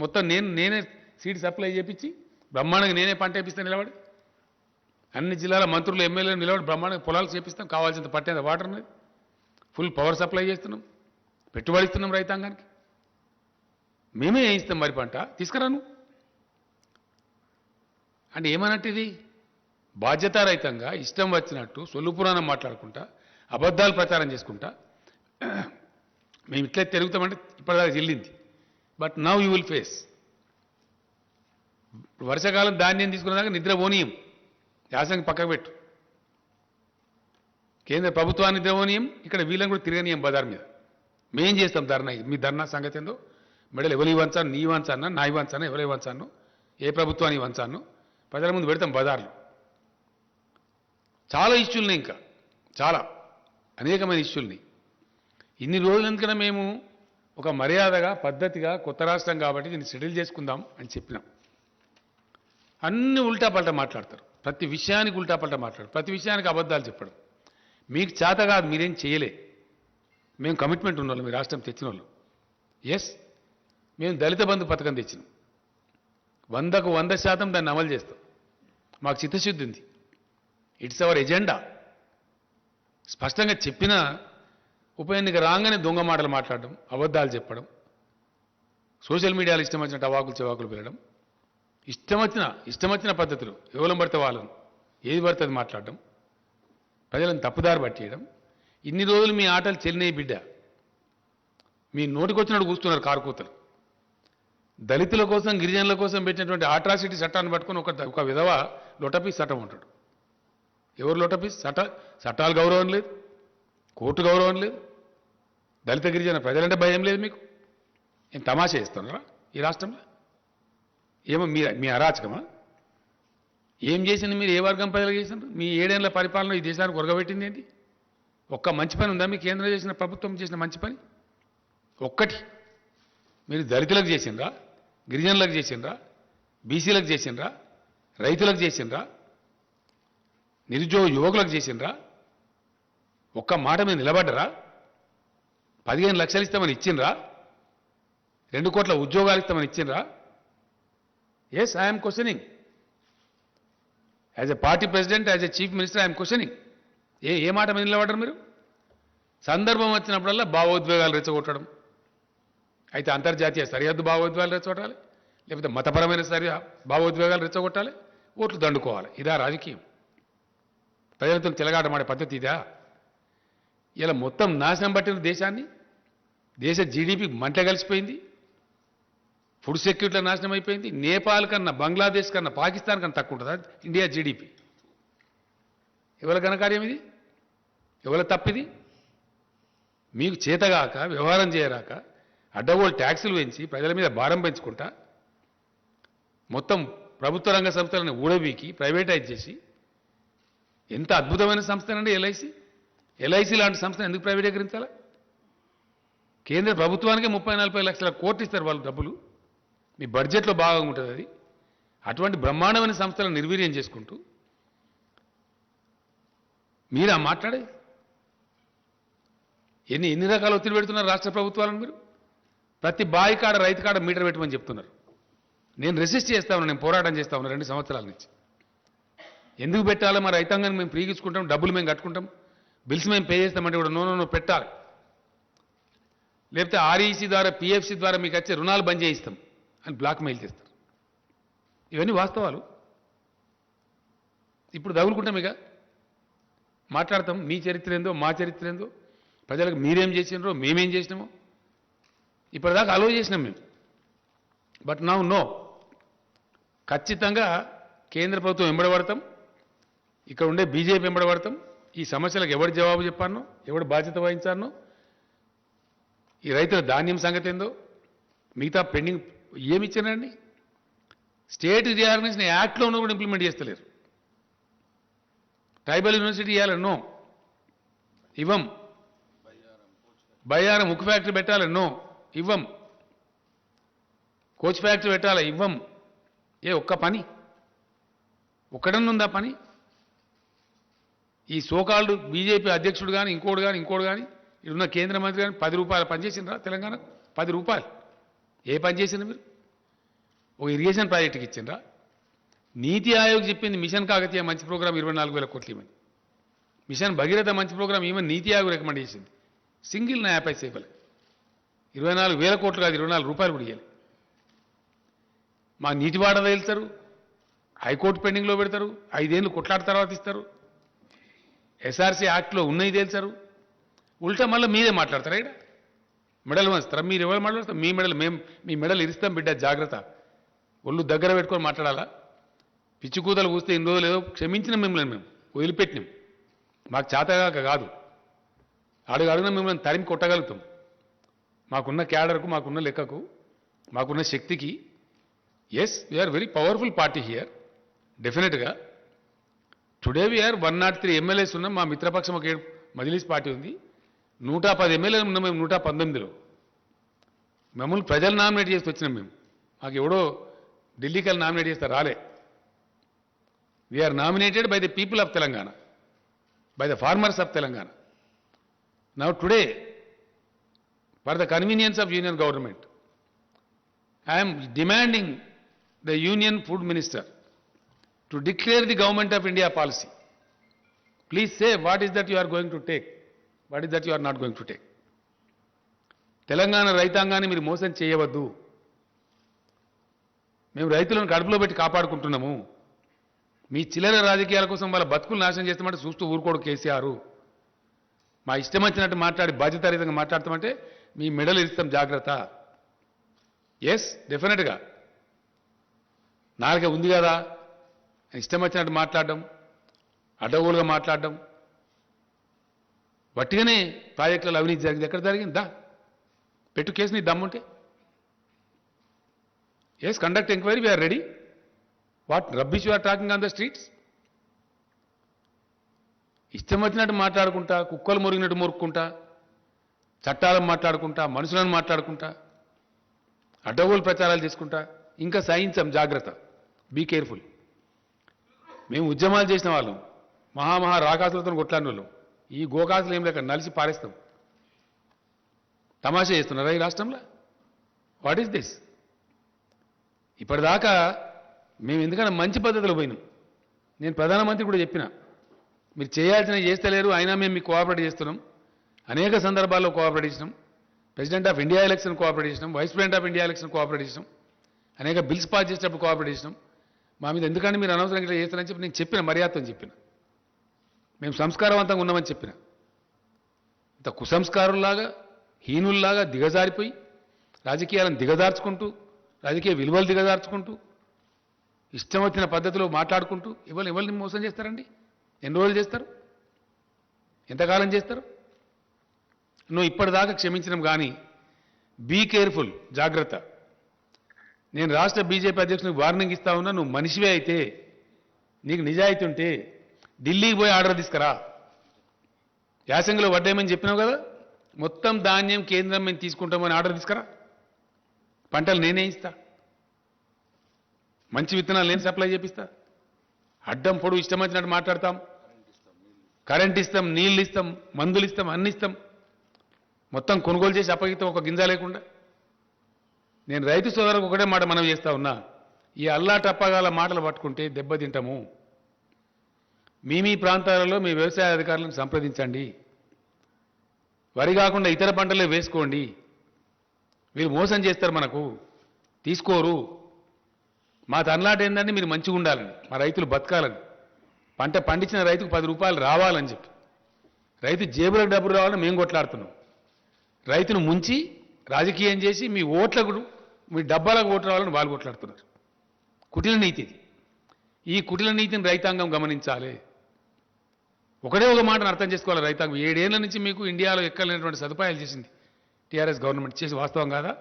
మొత్తం నేనే సీడ్ సప్లై చేయించి బ్రహ్మాండంగా నేనే పంట వేపిస్తాను నిలబడి. అన్ని జిల్లాల మంత్రులు ఎమ్మెల్యేలు నిలబడి బ్రహ్మాండంగా పొలాలు చేపిస్తాం, కావాల్సినంత పట్టేంత వాటర్ ఉన్నది, ఫుల్ పవర్ సప్లై చేస్తున్నాం, పెట్టుబడి ఇస్తున్నాం రైతాంగానికి. మేమే వేయిస్తాం మరి పంట, తీసుకురాను అంటే ఏమన్నట్టు ఇది? బాధ్యతారహితంగా ఇష్టం వచ్చినట్టు సొల్లు పురాణం మాట్లాడుకుంటా, అబద్ధాలు ప్రచారం చేసుకుంటా మేము ఇట్లా తిరుగుతామంటే ఇప్పటిదాకా చెల్లింది. But now you will face. వర్షాకాలం ధాన్యం తీసుకునేదాకా నిద్ర పోనీయం, యాసంగి పక్కకు పెట్టు. కేంద్ర ప్రభుత్వాన్ని నిద్ర పోనీయం, ఇక్కడ వీళ్ళని కూడా తిరగనీయం బజార్ మీద. మేం చేస్తాం ధర్నా. మీ ధర్నా సంగతి ఏందో మెడలు ఎవరి వంచాను, నీ వంచానా, నా వంచాను, ఎవరి వంచాను, ఏ ప్రభుత్వాన్ని వంచాను ప్రజల ముందు పెడతాం బజార్లో. చాలా ఇష్యూలున్నాయి, ఇంకా చాలా అనేకమైన ఇష్యూల్ని. ఇన్ని రోజులు ఎందుకన్నా మేము ఒక మర్యాదగా పద్ధతిగా కొత్త రాష్ట్రం కాబట్టి దీన్ని సెటిల్ చేసుకుందాం అని చెప్పినాం. అన్ని ఉల్టాపల్టా మాట్లాడతారు, ప్రతి విషయానికి ఉల్టాపల్టా మాట్లాడతారు, ప్రతి విషయానికి అబద్ధాలు చెప్పడం. మీకు చేత కాదు, మీరేం చేయలే. మేము కమిట్మెంట్ ఉన్నవాళ్ళం, మీ రాష్ట్రం తెచ్చిన వాళ్ళు. ఎస్, మేము దళిత బంధు పథకం తెచ్చినాం, 100కు 100% దాన్ని అమలు చేస్తాం. మాకు చిత్తశుద్ధి ఉంది, ఇట్స్ అవర్ ఎజెండా. స్పష్టంగా చెప్పిన ఉప ఎన్నిక రాగానే దొంగ మాటలు మాట్లాడడం, అబద్ధాలు చెప్పడం, సోషల్ మీడియాలో ఇష్టం వచ్చినట్టు అవాకులు చెవాకులు పెరగడం, ఇష్టం వచ్చిన పద్ధతులు ఎవరు పడితే వాళ్ళను ఏది పడితే అది మాట్లాడడం, ప్రజలను తప్పుదారి పట్టేయడం. ఇన్ని రోజులు మీ ఆటలు చెల్లినాయి బిడ్డ. మీ నోటికొచ్చినట్టు కూస్తున్నారు కారుకూతలు. దళితుల కోసం, గిరిజనుల కోసం పెట్టినటువంటి అట్రాసిటీ చట్టాన్ని పట్టుకొని ఒక విధవ లొటపీస్ చట్టం ఉంటాడు. ఎవరు లొటపీస్? చట్టాలు గౌరవం లేదు, కోర్టు గౌరవం లేదు, దళిత గిరిజన ప్రజలంటే భయం లేదు మీకు. ఏం తమాషా చేస్తున్నారా ఈ రాష్ట్రంలో? ఏమో మీ అరాచకమా? ఏం చేసింది మీరు? ఏ వర్గం ప్రజలు చేసినారు? మీ 7 ఏళ్ల పరిపాలన ఈ దేశానికి ఒరగబెట్టింది ఏంటి? ఒక్క మంచి పని ఉందా మీ కేంద్రం చేసిన, ప్రభుత్వం చేసిన మంచి పని? ఒక్కటి మీరు దళితులకు చేసిండ్రా, గిరిజనులకు చేసిండ్రా, బీసీలకు చేసిండ్రా, రైతులకు చేసిండ్రా, నిరుద్యోగ యువకులకు చేసిండ్రా? ఒక్క మాట మీద నిలబడ్డరా? 15 లక్షలు ఇస్తామని ఇచ్చిండ్రా? 2 కోట్ల ఉద్యోగాలు ఇస్తామని ఇచ్చిండ్రా? Yes, I'm questioning. As a party president, as a chief minister I'm questioning. ఏ మాట మీద నిలబడ్డారు మీరు? సందర్భం వచ్చినప్పుడల్లా భావోద్వేగాలు రెచ్చగొట్టడం. అయితే అంతర్జాతీయ సరిహద్దు భావోద్వేగాలు రెచ్చగొట్టాలి, లేకపోతే మతపరమైన భావోద్వేగాలు రెచ్చగొట్టాలి, ఓట్లు దండుకోవాలి. ఇదా రాజకీయం? ప్రజలతో చెలగాటమాడే పద్ధతి ఇదా? ఇలా మొత్తం నాశనం పట్టిన దేశాన్ని, దేశ జీడిపి మంట కలిసిపోయింది, ఫుడ్ సెక్యూరిటీలో నాశనం అయిపోయింది. నేపాల్ కన్నా, బంగ్లాదేశ్ కన్నా, పాకిస్తాన్ కన్నా తక్కువ ఉంటుందా ఇండియా జీడిపి? ఎవరి ఘనకార్యం ఇది? ఎవరి తప్పిది? మీకు చేతగాక, వ్యవహారం చేయరాక, అడ్డగోలు ట్యాక్సులు పెంచి ప్రజల మీద భారం పెంచుకుంటా, మొత్తం ప్రభుత్వ రంగ సంస్థలను ఊడబీకి ప్రైవేటైజ్ చేసి, ఎంత అద్భుతమైన సంస్థనండి ఎల్ఐసి. ఎల్ఐసి లాంటి సంస్థను ఎందుకు ప్రైవేటీకరించాలా? కేంద్ర ప్రభుత్వానికే 30-40 లక్షల కోట్లు ఇస్తారు వాళ్ళు డబ్బులు, మీ బడ్జెట్లో భాగంగా ఉంటుంది అది. అటువంటి బ్రహ్మాండమైన సంస్థలను నిర్వీర్యం చేసుకుంటూ మీరా మాట్లాడే? ఎన్ని రకాల ఒత్తిడి పెడుతున్నారు రాష్ట్ర ప్రభుత్వాలను మీరు? ప్రతి బాయి కాడ, రైతు కాడ మీటర్ పెట్టమని చెప్తున్నారు. నేను రెసిస్ట్ చేస్తా ఉన్నాను, నేను పోరాటం చేస్తా ఉన్నాను 2 సంవత్సరాల నుంచి. ఎందుకు పెట్టాలో? మా రైతాంగాన్ని మేము ప్రీగించుకుంటాం, డబ్బులు మేము కట్టుకుంటాం, బిల్స్ మేము పే చేస్తామంటే కూడా నో పెట్టాలి. లేకపోతే ఆర్ఈసీ ద్వారా, పిఎఫ్సి ద్వారా మీకు వచ్చే రుణాలు బంద్ చేయిస్తాం అని బ్లాక్ మెయిల్ చేస్తారు. ఇవన్నీ వాస్తవాలు. ఇప్పుడు తగులుకుంటాం ఇక. మాట్లాడతాం. మీ చరిత్ర ఏందో మా చరిత్ర ఏందో, ప్రజలకు మీరేం చేసినారో మేమేం చేసినామో ఇప్పటిదాకా అలో చేసినాం మేము. బట్ నో, ఖచ్చితంగా కేంద్ర ప్రభుత్వం వెంబడబడతాం, ఇక్కడ ఉండే బీజేపీ వెంబడబడతాం. ఈ సమస్యలకు ఎవరు జవాబు చెప్పానో, ఎవరు బాధ్యత వహించానో, ఈ రైతుల ధాన్యం సంగతి ఏందో, మిగతా పెండింగ్ ఏమి ఇచ్చానండి. స్టేట్ రీఆర్గనైజేషన్ యాక్ట్లో ఉన్న కూడా ఇంప్లిమెంట్ చేస్తలేరు. ట్రైబల్ యూనివర్సిటీ ఇవ్వాలన్నో ఇవ్వం. బయ్యారం ఉక్కు ఫ్యాక్టరీ పెట్టాలన్నో ఇవ్వం. కోచ్ ఫ్యాక్టరీ పెట్టాలా ఇవ్వం. ఒక్క పని ఒక్కడన్నుందా పని? ఈ సోకాల్డ్ బీజేపీ అధ్యక్షుడు కానీ ఇంకోటి కానీ ఇప్పుడున్న కేంద్ర మంత్రి కానీ 10 రూపాయలు పనిచేసినరా తెలంగాణకు? 10 రూపాయలు ఏ పని చేసిండ్రు మీరు? ఒక ఇరిగేషన్ ప్రాజెక్టుకి ఇచ్చిండ్రా? నీతి ఆయోగ్ చెప్పింది మిషన్ కాకతీయ మంచి ప్రోగ్రాం 24,000 కోట్లు ఇవ్వని, మిషన్ భగీరథ మంచి ప్రోగ్రాం ఈవెన్ నీతి ఆయోగ్ రికమెండ్ చేసింది. సింగిల్ నా యాపై సేపలే 24,000 కోట్లు కాదు, 24 రూపాయలు కూడా ఇవ్వాలి. మా నీటి వాడ వెళ్తారు, హైకోర్టు పెండింగ్లో పెడతారు, 5 ఏళ్ళు కొట్లాట తర్వాత ఇస్తారు, ఎస్ఆర్సీ యాక్ట్లో ఉన్నాయి తేల్చారు. ఉల్టా మళ్ళీ మీరే మాట్లాడతారా? ఇక్కడ మెడల్ వస్తారా? మీరు ఎవరు మాట్లాడతారు? మీ మెడల్ మీ మెడల్ ఇస్తాం బిడ్డ, జాగ్రత్త. ఒళ్ళు దగ్గర పెట్టుకొని మాట్లాడాలా? పిచ్చి కూతలు కూస్తే ఇన్ని రోజులు ఏదో క్షమించిన మిమ్మల్ని మేము వదిలిపెట్టినాం. మాకు చేతగాక కాదు, అడుగున మిమ్మల్ని తరిమి కొట్టగలుగుతాం. మాకున్న క్యాడర్కు, మాకున్న లెక్కకు, మాకున్న శక్తికి. Yes, we're very powerful party here డెఫినెట్గా. టుడే వీఆర్ 103 ఎమ్మెల్యేస్ ఉన్నాం. మా మిత్రపక్షం ఒక మజ్లిస్ పార్టీ ఉంది. 110 ఎమ్మెల్యేలు ఉన్నాం మేము 119లో. మమ్మల్ని ప్రజలు నామినేట్ చేసి వచ్చినాం మేము. మాకు ఎవడో ఢిల్లీకి వెళ్ళి నామినేట్ చేస్తే రాలే. We're nominated by the people of Telangana, by the farmers of Telangana. Now today, for the convenience of union government, I'm demanding the union food minister to declare the government of India policy. Please say what is that you are going to take, what is that you are not going to take. Telangana రైతాంగాన్ని మీరు మోసం చేయవద్దు. మేము రైతులను కడుపులో పెట్టి కాపాడుకుంటున్నాము. మీ చిల్లర రాజకీయాల కోసం వాళ్ళ బతుకులు నాశనం చేస్తామంటే చూస్తూ ఊరుకోడు కేసీఆర్. మా ఇష్టం వచ్చినట్టు మాట్లాడి బాధ్యతారహితంగా మాట్లాడతామంటే మీ మెడలు ఇస్తాం, జాగ్రత్త. ఎస్, డెఫినెట్గా నాలుగే ఉంది కదా, ఇష్టం వచ్చినట్టు మాట్లాడడం, అడ్డగోలుగా మాట్లాడడం, వట్టిగానే ప్రాజెక్టులలో అవినీతి జరిగింది. ఎక్కడ జరిగిందా? పెట్టు కేసు, నీ దమ్ముంటే. Yes, conduct enquiry, we're ready. What rubbish you are talking on the streets? ఇష్టం వచ్చినట్టు మాట్లాడుకుంటా, కుక్కలు మురిగినట్టు మురుక్కుంటా, చట్టాలను మాట్లాడుకుంటా, మనుషులను మాట్లాడుకుంటా, అడ్డగోలు ప్రచారాలు చేసుకుంటా, ఇంకా సహించం, జాగ్రత్త. Be careful. మేము ఉద్యమాలు చేసిన వాళ్ళం, మహామహా రాకాసులతో కొట్లాడిన వాళ్ళం. ఈ గోకాసులు ఏం లేక నలిసి పారేస్తాం. తమాషా చేస్తున్నారా ఈ రాష్ట్రంలో? What is this? ఇప్పటిదాకా మేము ఎందుకన్నా మంచి పద్ధతిలో పోయినాం. నేను ప్రధానమంత్రి కూడా చెప్పిన, మీరు చేయాల్సినవి చేస్తలేరు, అయినా మేము మీకు కోఆపరేట్ చేస్తున్నాం. అనేక సందర్భాల్లో కోఆపరేట్ చేసినాం. President of India election cooperate చేసినాం, Vice President of India election cooperate చేసినాం, అనేక బిల్స్ పాస్ చేసేటప్పుడు కోఆపరేట్ చేసినాం. మా మీద ఎందుకంటే మీరు అనవసరంగా ఇట్లా చేస్తారని చెప్పి నేను చెప్పిన, మర్యాదతో చెప్పిన. మేము సంస్కారవంతంగా ఉన్నామని చెప్పిన. ఇంత కుసంస్కారుల్లాగా, హీనుల్లాగా దిగజారిపోయి, రాజకీయాలను దిగజార్చుకుంటూ, రాజకీయ విలువలు దిగజార్చుకుంటూ, ఇష్టం వచ్చిన పద్ధతిలో మాట్లాడుకుంటూ ఎవరిని మోసం చేస్తారండి? ఎన్ని రోజులు చేస్తారు? ఎంతకాలం చేస్తారు? నువ్వు ఇప్పటిదాకా క్షమించడం కానీ బీ కేర్ఫుల్, జాగ్రత్త. నేను రాష్ట్ర బీజేపీ అధ్యక్షునికి వార్నింగ్ ఇస్తా ఉన్నా. నువ్వు మనిషివే అయితే, నీకు నిజాయితీ ఉంటే ఢిల్లీకి పోయి ఆర్డర్ తీసుకురా. యాసంగిలో వడ్డేమని చెప్పినావు కదా, మొత్తం ధాన్యం కేంద్రం మేము తీసుకుంటామని ఆర్డర్ తీసుకురా. పంటలు నేనే ఇస్తా, మంచి విత్తనాలు నేను సప్లై చేపిస్తా. అడ్డం పొడు ఇష్టం వచ్చినట్టు మాట్లాడతాం. కరెంట్ ఇస్తాం, నీళ్ళు ఇస్తాం, మందులు ఇస్తాం, అన్ని ఇస్తాం. మొత్తం కొనుగోలు చేసి అప్పగిస్తాం, ఒక గింజ లేకుండా. నేను రైతు సోదరులకు ఒకటే మాట మనం చేస్తా ఉన్నా, ఈ అల్లా టప్పగాల మాటలు పట్టుకుంటే దెబ్బతింటాము. మీ ప్రాంతాలలో మీ వ్యవసాయ అధికారులను సంప్రదించండి. వరి కాకుండా ఇతర పంటలే వేసుకోండి. వీళ్ళు మోసం చేస్తారు, మనకు తీసుకోరు. మా తనలాట ఏంటంటే మీరు మంచిగా ఉండాలని, మా రైతులు బతకాలని, పంట పండించిన రైతుకు 10 రూపాయలు రావాలని చెప్పి రైతు జేబులకు డబ్బులు రావాలని మేము కొట్లాడుతున్నాం. రైతును ముంచి రాజకీయం చేసి మీ ఓట్లకు మీ డబ్బాలకు ఓట్లు రావాలని వాళ్ళు కొట్లాడుతున్నారు. కుటిల నీతి ఇది. ఈ కుటిల నీతిని రైతాంగం గమనించాలి. ఒకటే ఒక మాటను అర్థం చేసుకోవాలి రైతాంగం. 7 ఏళ్ల నుంచి మీకు ఇండియాలో ఎక్కలేనటువంటి సదుపాయాలు చేసింది టీఆర్ఎస్ గవర్నమెంట్. చేసి వాస్తవం కాదా?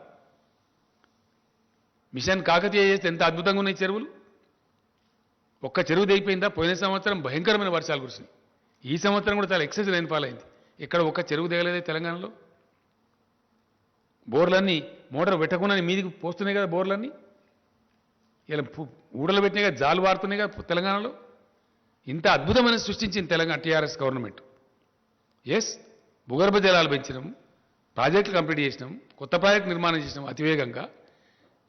మిషన్ కాకతీయ చేస్తే ఎంత అద్భుతంగా ఉన్నాయి చెరువులు. ఒక్క చెరువు దిగిపోయిందా? పోయిన సంవత్సరం భయంకరమైన వర్షాలు కురిసినాయి. ఈ సంవత్సరం కూడా చాలా ఎక్సెస్ రైన్ఫాల్ అయింది. ఇక్కడ ఒక్క చెరువు దిగలేదే తెలంగాణలో. బోర్లన్నీ మోటార్ పెట్టకుండా మీదికి పోస్తున్నాయి కదా బోర్లన్నీ. ఇలా ఊడలు పెట్టినాయి కదా, జాలు వారుతున్నాయి కదా తెలంగాణలో. ఇంత అద్భుతమైన సృష్టించింది తెలంగాణ టీఆర్ఎస్ గవర్నమెంట్. ఎస్, భూగర్భ జలాలు పెంచినాం, ప్రాజెక్టులు కంప్లీట్ చేసినాం, కొత్త ప్రాజెక్టు నిర్మాణం చేసినాం అతివేగంగా,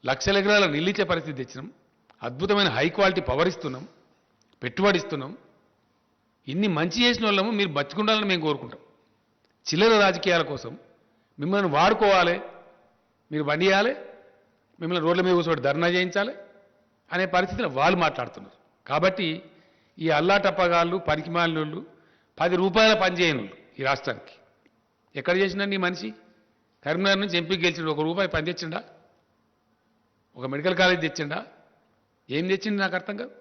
లక్షల ఎకరాల నిలిచే పరిస్థితి తెచ్చినాం, అద్భుతమైన హై క్వాలిటీ పవర్ ఇస్తున్నాం, పెట్టుబడి ఇస్తున్నాం. ఇన్ని మంచి చేసిన వాళ్ళము మీరు బతుకుండాలని మేము కోరుకుంటాం. చిల్లర రాజకీయాల కోసం మిమ్మల్ని వాడుకోవాలి, మీరు బండియాలి, మిమ్మల్ని రోడ్ల మీద కూర్చోబెట్టి ధర్నా చేయించాలి అనే పరిస్థితిలో వాళ్ళు మాట్లాడుతున్నారు. కాబట్టి ఈ అల్లాటప్పగాళ్ళు, పనికిమాలినోళ్ళు, 10 రూపాయల పని చేయని ఈ రాష్ట్రానికి ఎక్కడ చేసిండండి ఈ మనిషి? కరీంనగర్ నుంచి ఎంపీకి గెలిచిండు, 1 రూపాయి పని తెచ్చిండా? ఒక మెడికల్ కాలేజ్ తెచ్చిండా? ఏం తెచ్చింది నాకు అర్థం కాదు.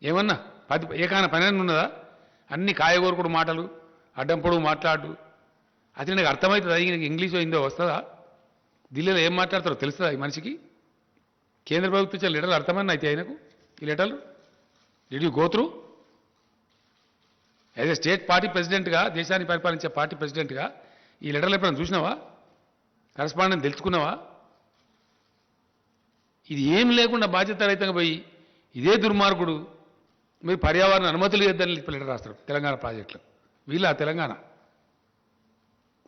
ఏమన్నా 10 ఏకాన పని ఉన్నదా? అన్ని కాయగూరకుడు మాటలు, అడ్డం పొడుగు మాట్లాడు. అది నాకు అర్థమవుతుంది. అది ఇంగ్లీష్ హిందో వస్తుందా? ఢిల్లీలో ఏం మాట్లాడతారో తెలుస్తుందా ఈ మనిషికి? కేంద్ర ప్రభుత్వం ఇచ్చే లెటర్లు అర్థమన్నా అయితే ఆయనకు ఈ లెటర్లు? Did you go through? As a state party ప్రెసిడెంట్గా, దేశాన్ని పరిపాలించే పార్టీ ప్రెసిడెంట్గా ఈ లెటర్లు ఎప్పుడైనా చూసినావా? కరస్పాండెంట్ తెలుసుకున్నావా? ఇది ఏం లేకుండా బాధ్యత రహితంగా పోయి ఇదే దుర్మార్గుడు మీరు పర్యావరణ అనుమతులు ఇద్దని లెటర్ రాస్తారు తెలంగాణ ప్రాజెక్టులు. వీళ్ళ తెలంగాణ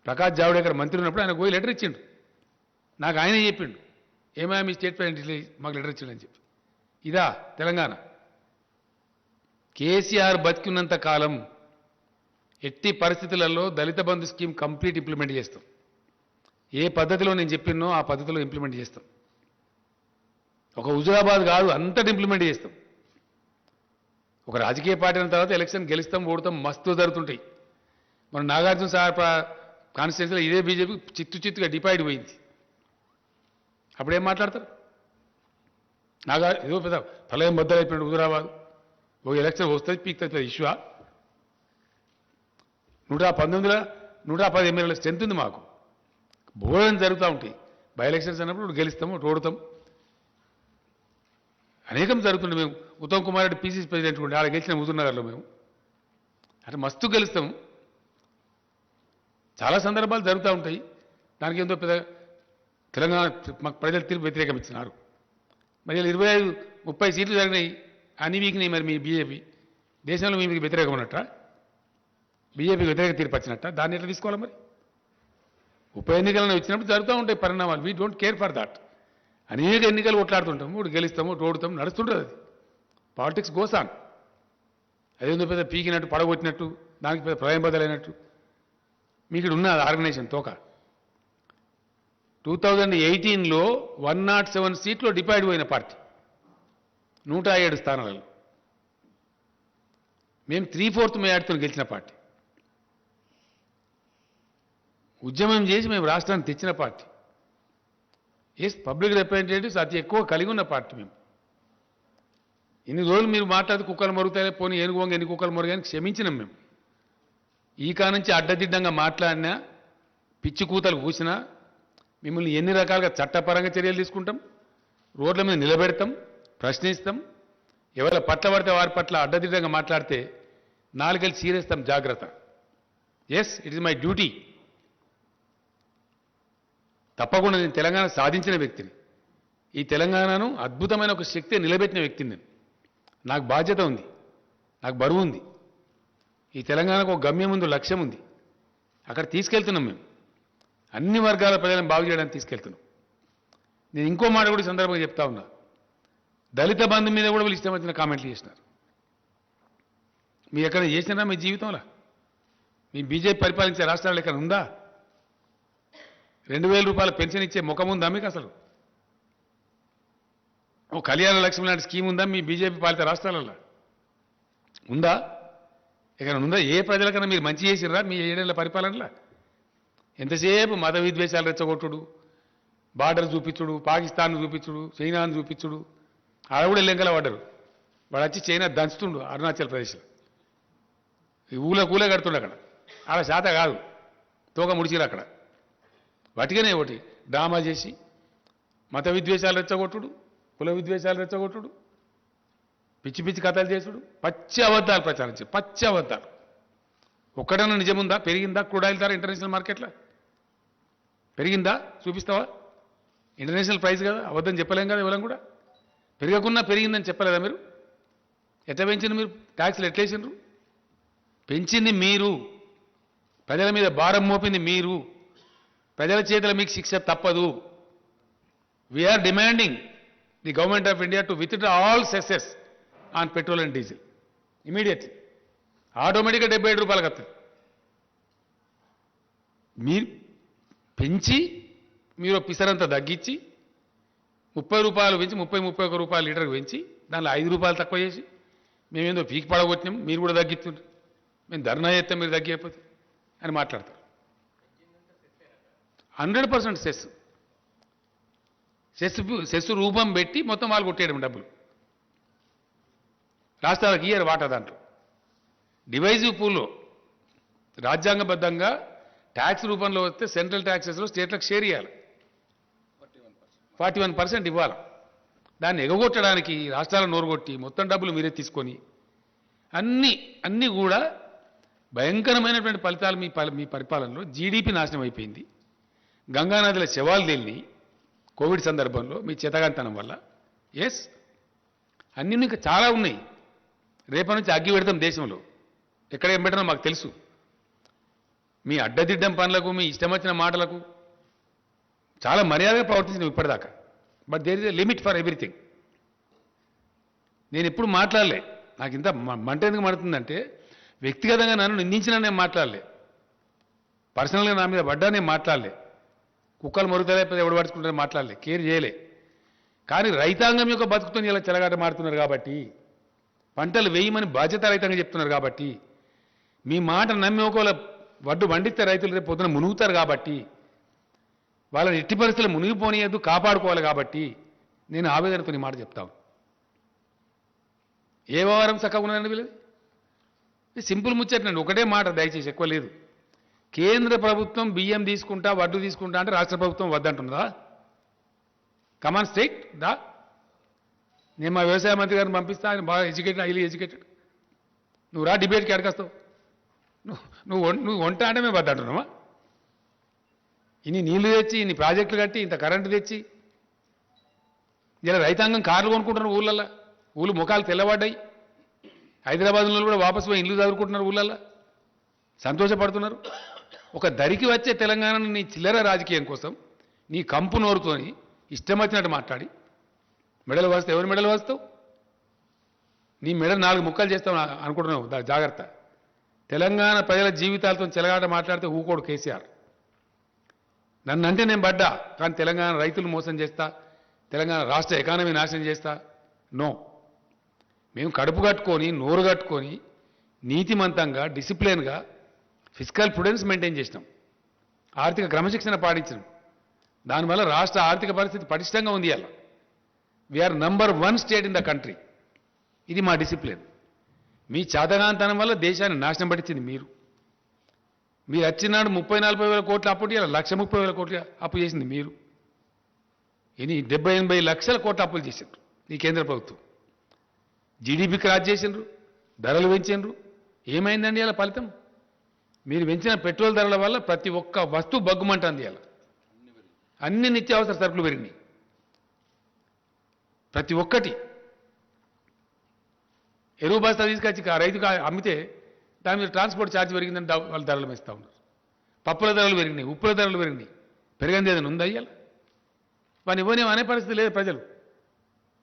ప్రకాష్ జావడేకర్ మంత్రి ఉన్నప్పుడు ఆయన పోయి లెటర్ ఇచ్చిండు. నాకు ఆయన చెప్పిండు, ఏమైనా మీ స్టేట్ ప్రెసిడెంట్ మాకు లెటర్ ఇచ్చిండు అని చెప్పి. ఇదా తెలంగాణ? కేసీఆర్ బతికున్నంత కాలం ఎట్టి పరిస్థితులలో దళిత బంధు స్కీమ్ కంప్లీట్ ఇంప్లిమెంట్ చేస్తాం. ఏ పద్ధతిలో నేను చెప్పినో ఆ పద్ధతిలో ఇంప్లిమెంట్ చేస్తాం. ఒక హుజురాబాద్ కాదు, అంతటి ఇంప్లిమెంట్ చేస్తాం. ఒక రాజకీయ పార్టీ అయిన తర్వాత ఎలక్షన్ గెలుస్తాం, ఓడతాం, మస్తు జరుగుతుంటాయి. మన నాగార్జున సార్ కాన్స్టిట్యూన్సీలో ఇదే బీజేపీ చిత్తుగా డిపైడ్ పోయింది. అప్పుడేం మాట్లాడతారు? ఏదో పెద్ద ప్రళయం బద్దలైపోయినాడు హుజురాబాద్, ఒక ఎలక్షన్ వస్తుంది పీక్తుంది ఇష్యూ. 119లో 110 ఎమ్మెల్యేల స్ట్రెంత్ ఉంది మాకు. బోధన జరుగుతూ ఉంటాయి. బై ఎలక్షన్స్ అన్నప్పుడు గెలుస్తాము, ఓడతాం, అనేకం జరుగుతుండే. మేము ఉత్తమ్ కుమార్ రెడ్డి పీసీసీ ప్రెసిడెంట్ ఉండే, ఆడ గెలిచిన హుజూర్నగర్లో మేము అంటే మస్తు గెలుస్తాము. చాలా సందర్భాలు జరుగుతూ ఉంటాయి. దానికి ఎంతో పెద్ద తెలంగాణ మాకు ప్రజలు తీర్పు వ్యతిరేకం ఇచ్చినారు. మరి 25-30 సీట్లు జరిగినాయి, అన్ని వీక్నాయి. మరి మీ బీజేపీ దేశంలో మీ మీకు వ్యతిరేకం ఉన్నట్ట, బీజేపీకి వ్యతిరేక తీర్పు వచ్చినట్ట, దాన్ని ఎట్లా తీసుకోవాలి? మరి ఉప ఎన్నికలను వచ్చినప్పుడు జరుగుతూ ఉంటాయి పరిణామాలు. We don't care for that. అనేక ఎన్నికలు కొట్లాడుతుంటాము, ఒకటి గెలుస్తాము, ఓడుతాము, నడుస్తుంటుంది. అది పాలిటిక్స్ గోస్ ఆన్. అదేందో పెద్ద పీకినట్టు, పడగొట్టినట్టు, దానికి పెద్ద ప్రళయం బదలైనట్టు. మీకు ఇక్కడ ఉన్న ఆర్గనైజేషన్ తోక 2018లో 107 సీట్లో డిపైడ్ పోయిన పార్టీ, 107 స్థానాలలో. మేము 3/4 మెజార్టీతో గెలిచిన పార్టీ. ఉద్యమం చేసి మేము రాష్ట్రాన్ని తెచ్చిన పార్టీ. ఎస్, పబ్లిక్ రిప్రజెంటేటివ్స్ అతి ఎక్కువ కలిగి ఉన్న పార్టీ మేము. ఇన్ని రోజులు మీరు మాట్లాడితే కుక్కలు మరుగుతాయి, పోనీ ఏనుగు వంగ ఎన్ని కుక్కలు మరుగాయని క్షమించినాం మేము. ఈ కానుంచి అడ్డదిడ్డంగా మాట్లాడినా, పిచ్చి కూతలు కూసినా మిమ్మల్ని ఎన్ని రకాలుగా చట్టపరంగా చర్యలు తీసుకుంటాం, రోడ్ల మీద నిలబెడతాం, ప్రశ్నిస్తాం. ఎవరి పట్ల పడితే వారి పట్ల అడ్డదిడ్డంగా మాట్లాడితే నాలుగేళ్ళు సీరేస్తాం. జాగ్రత్త. Yes, it is my duty. తప్పకుండా నేను తెలంగాణ సాధించిన వ్యక్తిని, ఈ తెలంగాణను అద్భుతమైన ఒక శక్తి నిలబెట్టిన వ్యక్తిని నేను. నాకు బాధ్యత ఉంది, నాకు బరువు ఉంది. ఈ తెలంగాణకు ఒక గమ్యం ఉంది, లక్ష్యం ఉంది. అక్కడ తీసుకెళ్తున్నాం మేము. అన్ని వర్గాల ప్రజలను బాగు చేయడానికి తీసుకెళ్తున్నాం. నేను ఇంకో మాట కూడా ఈ సందర్భంగా చెప్తా ఉన్నా. దళిత బంధు మీద కూడా వీళ్ళు ఇష్టం వచ్చిన కామెంట్లు చేసినారు. మీరు ఎక్కడ చేసినారా మీ జీవితంలో? మీ బీజేపీ పరిపాలించే రాష్ట్రాలు ఎక్కడ ఉందా? 2000 రూపాయల పెన్షన్ ఇచ్చే ముఖం ఉందా మీకు అసలు? ఓ కళ్యాణ లక్ష్మి లాంటి స్కీమ్ ఉందా మీ బీజేపీ పాలిత రాష్ట్రాలలో? ఉందా? ఇక్కడ ఉందా? ఏ ప్రజలకన్నా మీరు మంచి చేసిర్రా మీ 7 ఏళ్ల పరిపాలనలో? ఎంతసేపు మత విద్వేషాలు రెచ్చగొట్టుడు, బార్డర్ చూపించుడు, పాకిస్తాన్ చూపించుడు, చైనాను చూపించుడు. ఆడ కూడా లెంకల పడ్డరు. వాడు వచ్చి చైనా దంచుతుండు అరుణాచల్ ప్రదేశ్లో. ఈ ఊళ్ళ కడుతుండు అక్కడ. ఆడ శాత కాదు, తోక ముడిచిరు అక్కడ. వాటికనే ఒకటి డ్రామా చేసి మత విద్వేషాలు రెచ్చగొట్టుడు, కుల విద్వేషాలు రెచ్చగొట్టుడు, పిచ్చి పిచ్చి కథలు చేసుడు, పచ్చి అబద్ధాలు ప్రచారం పచ్చి అబద్ధాలు. ఒక్కడన్నా నిజముందా? పెరిగిందా క్రూడ్ ఆయిల్ ధర ఇంటర్నేషనల్ మార్కెట్లో? పెరిగిందా? చూపిస్తావా? ఇంటర్నేషనల్ ప్రైస్ కదా, అబద్ధం చెప్పలేం కదా ఇవ్వలేం కూడా. పెరగకున్నా పెరిగిందని చెప్పలేదా మీరు? ఎట్లా పెంచింది మీరు? ట్యాక్స్లు ఎట్లేసిండ్రు? పెంచింది మీరు, ప్రజల మీద భారం మోపింది మీరు, ప్రజల చేతుల మీకు శిక్ష తప్పదు. We're demanding the government of India to withdraw all cesses on petrol and diesel immediately. ఆటోమేటిక్గా 77 రూపాయలకు వస్తుంది. మీరు పెంచి మీరు పిసరంతా తగ్గించి 30 రూపాయలు పెంచి 31 రూపాయలు లీటర్కి పెంచి దానిలో 5 రూపాయలు తక్కువ చేసి మేమేందో పీకి పడగొట్టినాం, మీరు కూడా తగ్గిస్తుంటారు, మేము ధర్నా చేస్తాం మీరు తగ్గిపోతే అని మాట్లాడతారు. 100% సెస్ రూపం పెట్టి మొత్తం వాళ్ళు కొట్టేయడం డబ్బులు. రాష్ట్రాలకు ఇయ్యారు వాటా. దాంట్లో డివైజివ్ పూల్లో రాజ్యాంగబద్ధంగా ట్యాక్స్ రూపంలో వస్తే సెంట్రల్ ట్యాక్సెస్లో స్టేట్లకు షేర్ ఇవ్వాలి, 41% ఇవ్వాలి. దాన్ని ఎగగొట్టడానికి రాష్ట్రాలను నోరుగొట్టి మొత్తం డబ్బులు మీరే తీసుకొని అన్నీ కూడా భయంకరమైనటువంటి ఫలితాలు మీ పరిపాలనలో. జీడీపీ నాశనం అయిపోయింది, గంగానదిల శవాలు తేలిని కోవిడ్ సందర్భంలో మీ చేతగాంతనం వల్ల. అన్నీ ఇంకా చాలా ఉన్నాయి. రేపటి నుంచి అగ్గి పెడతాం దేశంలో, ఎక్కడ ఏం పెట్టడం మాకు తెలుసు. మీ అడ్డదిడ్డం పనులకు, మీ ఇష్టం వచ్చిన మాటలకు చాలా మర్యాదగా ప్రవర్తించినాం ఇప్పటిదాకా. But there is a limit for everything. నేను ఎప్పుడు మాట్లాడలే, నాకు ఇంత మంట ఎందుకు మండుతుందంటే వ్యక్తిగతంగా నన్ను నిందించినా నేను మాట్లాడలే, పర్సనల్గా నా మీద పడ్డా నేను మాట్లాడలే, కుక్కలు మరుగుతలేకపోతే ఎవడు పడుచుకుంటారో మాట్లాడలే, కేర్ చేయలే. కానీ రైతాంగం యొక్క బతుకుతో ఇలా చెలగాట మారుతున్నారు కాబట్టి, పంటలు వేయమని బాధ్యత రైతంగా చెప్తున్నారు కాబట్టి, మీ మాట నమ్మి ఒకవేళ వడ్డు పండిస్తే రైతులు రేపు పొద్దున మునుగుతారు కాబట్టి, వాళ్ళని ఎట్టి పరిస్థితులు మునిగిపోనియద్దు, కాపాడుకోవాలి కాబట్టి నేను ఆవేదనతో ఈ మాట చెప్తాను. ఏ వ్యవహారం చక్కగా ఉన్నదండి వీళ్ళది? సింపుల్ ముచ్చటండి, ఒకటే మాట దయచేసి, ఎక్కువ లేదు. కేంద్ర ప్రభుత్వం బియ్యం తీసుకుంటా, వడ్డు తీసుకుంటా అంటే రాష్ట్ర ప్రభుత్వం వద్దంటున్నదా? కమాన్ స్టేట్ దా. నేను మా వ్యవసాయ మంత్రి గారిని పంపిస్తా, ఆయన బాగా ఎడ్యుకేటెడ్, హైలీ ఎడ్యుకేటెడ్. నువ్వు రా డిబేట్కి అడగస్తావు. నువ్వు వంట అంటే మేము వద్దంటున్నావా? ఇన్ని నీళ్లు తెచ్చి, ఇన్ని ప్రాజెక్టులు కట్టి, ఇంత కరెంటు తెచ్చి ఇలా రైతాంగం కార్లు కొనుక్కుంటున్నారు ఊళ్ళల్లో. ఊళ్ళు ముఖాలు తెల్లబడ్డాయి. హైదరాబాద్లో కూడా వాపసు పోయి ఇల్లు చదువుకుంటున్నారు ఊళ్ళల్లో, సంతోషపడుతున్నారు. ఒక దరికి వచ్చే తెలంగాణను నీ చిల్లర రాజకీయం కోసం నీ కంపు నోరుతోని ఇష్టం వచ్చినట్టు మాట్లాడి మెడలు వస్తావు. ఎవరి మెడలు వస్తావు? నీ మెడలు 4 ముక్కలు చేస్తావు అనుకుంటున్నావు, జాగ్రత్త. తెలంగాణ ప్రజల జీవితాలతో చెలగాట మాట్లాడితే ఊకోడు కేసీఆర్. నన్నంటే నేను పడ్డా, కానీ తెలంగాణ రైతులు మోసం చేస్తా, తెలంగాణ రాష్ట్ర ఎకానమీ నాశనం చేస్తా, నో. మేము కడుపు కట్టుకొని, నోరు కట్టుకొని, నీతిమంతంగా, డిసిప్లిన్గా ఫిజికల్ ప్రుడెన్స్ మెయింటైన్ చేసినాం, ఆర్థిక క్రమశిక్షణ పాటించినాం. దానివల్ల రాష్ట్ర ఆర్థిక పరిస్థితి పటిష్టంగా ఉంది. అలా we're number 1 state in the country. ఇది మా డిసిప్లిన్. మీ చేతగాంతనం వల్ల దేశాన్ని నాశనం పట్టించింది మీరు. మీరు వచ్చినాడు 30-40 వేల కోట్ల అప్పు, ఇలా 1,30,000 కోట్ల అప్పు చేసింది మీరు. ఇని 70-80 లక్షల కోట్ల అప్పులు చేసిండ్రు ఈ కేంద్ర ప్రభుత్వం. జీడీపీ క్రాస్ చేసిండ్రు, ధరలు పెంచిండ్రు. ఏమైందండి ఇలా ఫలితం? మీరు పెంచిన పెట్రోల్ ధరల వల్ల ప్రతి ఒక్క వస్తువు బగ్గుమంటుంది. ఇలా అన్ని నిత్యావసర సరుకులు పెరిగినాయి, ప్రతి ఒక్కటి. ఎరువు బస్తా తీసుకొచ్చి రైతుకు అమ్మితే దాని మీద ట్రాన్స్పోర్ట్ ఛార్జ్ పెరిగిందని వాళ్ళు ధరలు పెంచుతూ ఉన్నారు. పప్పుల ధరలు పెరిగినాయి, ఉప్పుల ధరలు పెరిగినాయి. పెరిగింది ఏదైనా ఉందా ఇవాళ? వాని ఇవ్వనేం అనే పరిస్థితి లేదు ప్రజలు.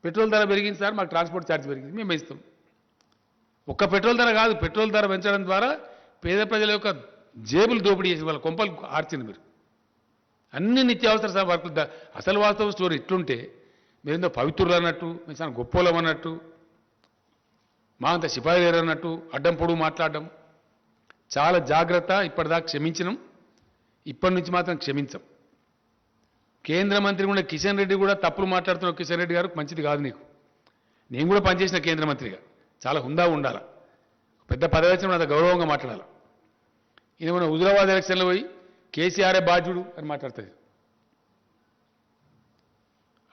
పెట్రోల్ ధర పెరిగింది సార్, మాకు ట్రాన్స్పోర్ట్ ఛార్జ్ పెరిగింది, మేము ఇస్తాం. ఒక్క పెట్రోల్ ధర కాదు, పెట్రోల్ ధర పెంచడం ద్వారా పేద ప్రజల యొక్క జేబులు దోపిడీ చేసి వాళ్ళ కొంపలు ఆర్చింది మీరు. అన్ని నిత్యావసర వర్కులు. అసలు వాస్తవ స్టోరీ ఇట్లుంటే మీరేందో పవిత్రులు అన్నట్టు, మీరు చాలా గొప్పోలం అన్నట్టు, మా అంత సిపాయి లేరు అన్నట్టు అడ్డం పొడుగు మాట్లాడడం చాలా జాగ్రత్త. ఇప్పటిదాకా క్షమించినాం, ఇప్పటి నుంచి మాత్రం క్షమించం. కేంద్ర మంత్రి కూడా కిషన్ రెడ్డి కూడా తప్పులు మాట్లాడుతున్న కిషన్ రెడ్డి గారు మంచిది కాదు నీకు. నేను కూడా పనిచేసిన కేంద్ర మంత్రిగా చాలా హుందా ఉండాలి, పెద్ద పదవి వచ్చిన అంత గౌరవంగా మాట్లాడాలి. ఈయన మన హుజురాబాద్ ఎలక్షన్లో పోయి కేసీఆర్ఏ బాధ్యుడు అని మాట్లాడుతుంది.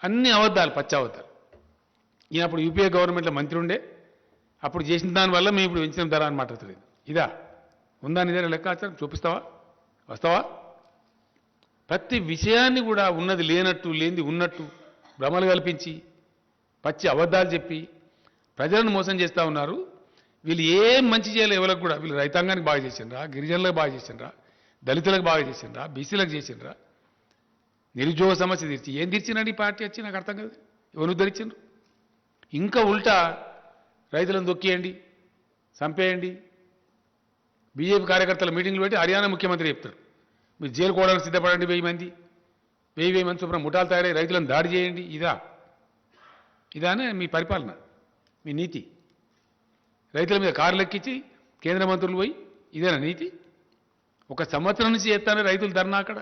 అన్ని అబద్ధాలు, పచ్చి అబద్ధాలు. ఈయన అప్పుడు యూపీఏ గవర్నమెంట్లో మంత్రి ఉండే, అప్పుడు చేసిన దానివల్ల మేము ఇప్పుడు పెంచిన ధర అని మాట్లాడుతుంది. ఇదా ఉందా నీ దగ్గర లెక్కాచారం? చూపిస్తావా? వస్తావా? ప్రతి విషయాన్ని కూడా ఉన్నది లేనట్టు, లేనిది ఉన్నట్టు భ్రమలు కల్పించి పచ్చి అబద్ధాలు చెప్పి ప్రజలను మోసం చేస్తూ ఉన్నారు. వీళ్ళు ఏం మంచి చేయలేదు ఎవరికి కూడా. వీళ్ళు రైతాంగానికి బాగా చేసిండ్రా, గిరిజనులకు బాగా చేసిండ్రా, దళితులకు బాగా చేసిండ్రా, బీసీలకు చేసిండ్రా, నిరుద్యోగ సమస్య తీర్చి ఏం తీర్చినాడు ఈ పార్టీ వచ్చి? నాకు అర్థం కాదు. ఎవరు ఉద్ధరించిండ్రు? ఇంకా ఉల్టా రైతులను దొక్కేయండి, చంపేయండి. బీజేపీ కార్యకర్తల మీటింగ్లు పెట్టి హర్యానా ముఖ్యమంత్రి చెప్తారు, మీరు జైలు కోవడానికి సిద్ధపడండి, 1000 మంది 1000 మంది చొప్పున ముఠాలు తయారై రైతులను దాడి చేయండి. ఇదానే మీ పరిపాలన, మీ నీతి? రైతుల మీద కార్లు ఎక్కించి కేంద్ర మంత్రులు పోయి ఇదేనా నీతి? 1 సంవత్సరం నుంచి చేస్తానే రైతులు ధర్నా అక్కడ.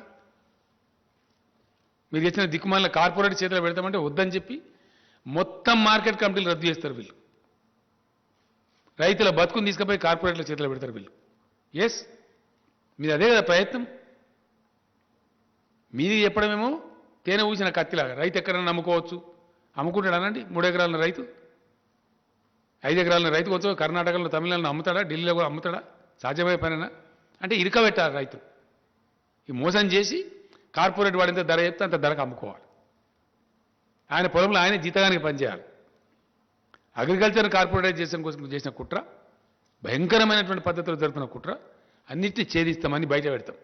మీరు చేసిన దిక్కుమాలిన కార్పొరేట్ చేతిలో పెడతామంటే వద్దని చెప్పి మొత్తం మార్కెట్ కమిటీలు రద్దు చేస్తారు వీళ్ళు. రైతుల బతుకుని తీసుకుపోయి కార్పొరేట్ల చేతిలో పెడతారు వీళ్ళు. ఎస్, మీది అదే కదా ప్రయత్నం. మీది చెప్పడమేమో తేనె ఊసిన కత్తిలాగా. రైతు ఎక్కడైనా నమ్ముకోవచ్చు, అమ్ముకుంటాడు అనండి. 3 ఎకరాల రైతు, 5 ఎకరాల రైతు కొంచెం కర్ణాటకలో, తమిళనాడులో అమ్ముతాడా, ఢిల్లీలో కూడా అమ్ముతాడా? సాధ్యమయ్యే పనేనా? అంటే ఇరకబెట్టాలి రైతు. ఈ మోసం చేసి కార్పొరేట్ వాడింత ధర చెప్తే అంత ధరకు అమ్ముకోవాలి. ఆయన పొలంలో ఆయన జీతగానికి పనిచేయాలి. అగ్రికల్చర్ కార్పొరేటైజేషన్ కోసం చేసిన కుట్ర, భయంకరమైనటువంటి పద్ధతిలో జరుగుతున్న కుట్ర, అన్నిటినీ ఛేదిస్తామని బయట పెడతాం.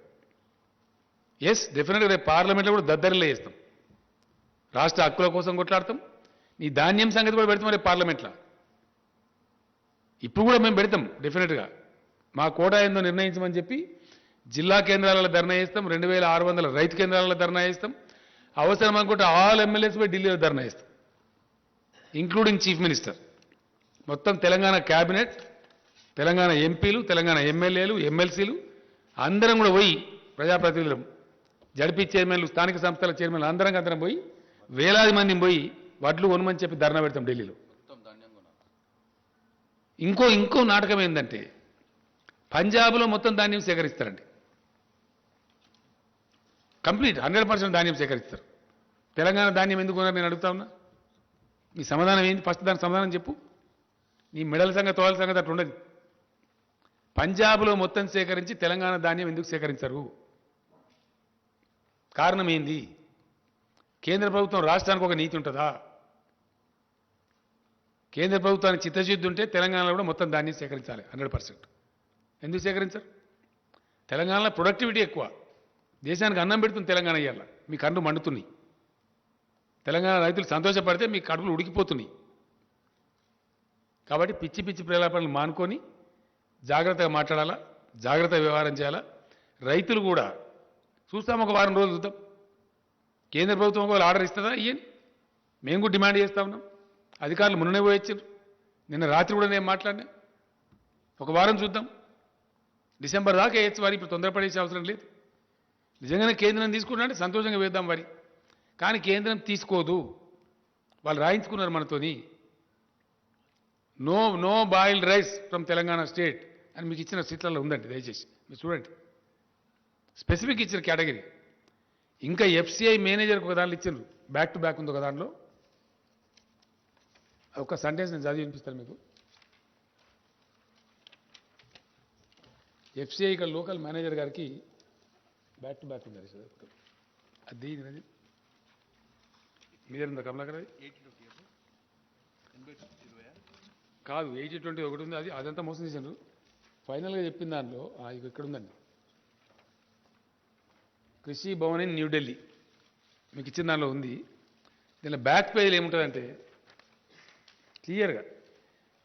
ఎస్, డెఫినెట్గా రేపు పార్లమెంట్లో కూడా దద్దరిలో వేస్తాం. రాష్ట్ర హక్కుల కోసం కొట్లాడతాం. నీ ధాన్యం సంగతి కూడా పెడతాం రేపు పార్లమెంట్లో. ఇప్పుడు కూడా మేము పెడతాం డెఫినెట్గా. మా కోటా ఏందో నిర్ణయించమని చెప్పి జిల్లా కేంద్రాలలో ధర్నా చేస్తాం. 2600 రైతు కేంద్రాలలో ధర్నా చేస్తాం. అవసరం అనుకుంటే ఆల్ ఎమ్మెల్యేస్ పోయి ఢిల్లీలో ధర్నా చేస్తాం, ఇంక్లూడింగ్ చీఫ్ మినిస్టర్. మొత్తం తెలంగాణ క్యాబినెట్, తెలంగాణ ఎంపీలు, తెలంగాణ ఎమ్మెల్యేలు, ఎమ్మెల్సీలు అందరం కూడా పోయి, ప్రజాప్రతినిధులు, జడ్పీ చైర్మన్లు, స్థానిక సంస్థల చైర్మన్లు అందరం పోయి వేలాది మందిని పోయి వడ్లు కొనమని చెప్పి ధర్నా పెడతాం ఢిల్లీలో. ఇంకో నాటకం ఏంటంటే పంజాబ్లో మొత్తం ధాన్యం సేకరిస్తారండి. కంప్లీట్ 100% ధాన్యం సేకరిస్తారు. తెలంగాణ ధాన్యం ఎందుకు కొన్నారు నేను అడుగుతా ఉన్నా. మీ సమాధానం ఏంటి? ఫస్ట్ దానికి సమాధానం చెప్పు. నీ మెడల సంగతి, తోల సంగతి అట్లా ఉండదు. పంజాబ్లో మొత్తం సేకరించి తెలంగాణ ధాన్యం ఎందుకు సేకరించరు? కారణం ఏంది? కేంద్ర ప్రభుత్వం రాష్ట్రానికి ఒక నీతి ఉంటుందా? కేంద్ర ప్రభుత్వానికి చిత్తశుద్ధి ఉంటే తెలంగాణలో కూడా మొత్తం ధాన్యం సేకరించాలి 100%. ఎందుకు సేకరించరు? తెలంగాణలో ప్రొడక్టివిటీ ఎక్కువ. దేశానికి అన్నం పెడుతుంది తెలంగాణ. ఇయ్యాల మీ కళ్ళు మండుతున్నాయి. తెలంగాణ రైతులు సంతోషపడితే మీ కడుపులు ఉడికిపోతున్నాయి. కాబట్టి పిచ్చి పిచ్చి ప్రేలాపనలు మానుకొని జాగ్రత్తగా మాట్లాడాలా, జాగ్రత్తగా వ్యవహారం చేయాలా. రైతులు కూడా చూస్తాం, ఒక వారం రోజులు చూద్దాం. కేంద్ర ప్రభుత్వం ఒకవేళ ఆర్డర్ ఇస్తుందా ఇయ్యని మేము కూడా డిమాండ్ చేస్తూ ఉన్నాం. అధికారులు మొన్ననే పోయొచ్చారు, నిన్న రాత్రి కూడా నేను మాట్లాడినా. ఒక వారం చూద్దాం, డిసెంబర్ దాకా వేయచ్చు వారి. ఇప్పుడు తొందరపడేసే అవసరం లేదు. నిజంగానే కేంద్రం తీసుకున్నారంటే సంతోషంగా వేద్దాం వారి. కానీ కేంద్రం తీసుకోదు. వాళ్ళు రాయించుకున్నారు మనతోని. No boiled rice from Telangana state అని మీకు ఇచ్చిన సీట్లలో ఉందండి, దయచేసి మీరు చూడండి. స్పెసిఫిక్ ఇచ్చిన కేటగిరీ. ఇంకా ఎఫ్సిఐ మేనేజర్కి ఒక దాంట్లో ఇచ్చిండ్రు, బ్యాక్ టు బ్యాక్ ఉంది ఒక దాంట్లో. ఒక సెంటెన్స్ నేను చదివి వినిపిస్తాను మీకు. ఎఫ్సిఐ ఇక్కడ లోకల్ మేనేజర్ గారికి బ్యాక్ టు బ్యాక్ ఉంది. అది మీదేందా కమలాకర్? అది కాదు, 80-20 ఒకటి ఉంది. అదంతా మోసం చేశారు. ఫైనల్గా చెప్పిన దానిలో ఇక్కడ ఉందండి, కృషి భవన్ ఇన్ న్యూఢిల్లీ మీకు ఇచ్చిన దానిలో ఉంది. దీనిలో బ్యాక్ పేజీలో ఏముంటుందంటే క్లియర్గా,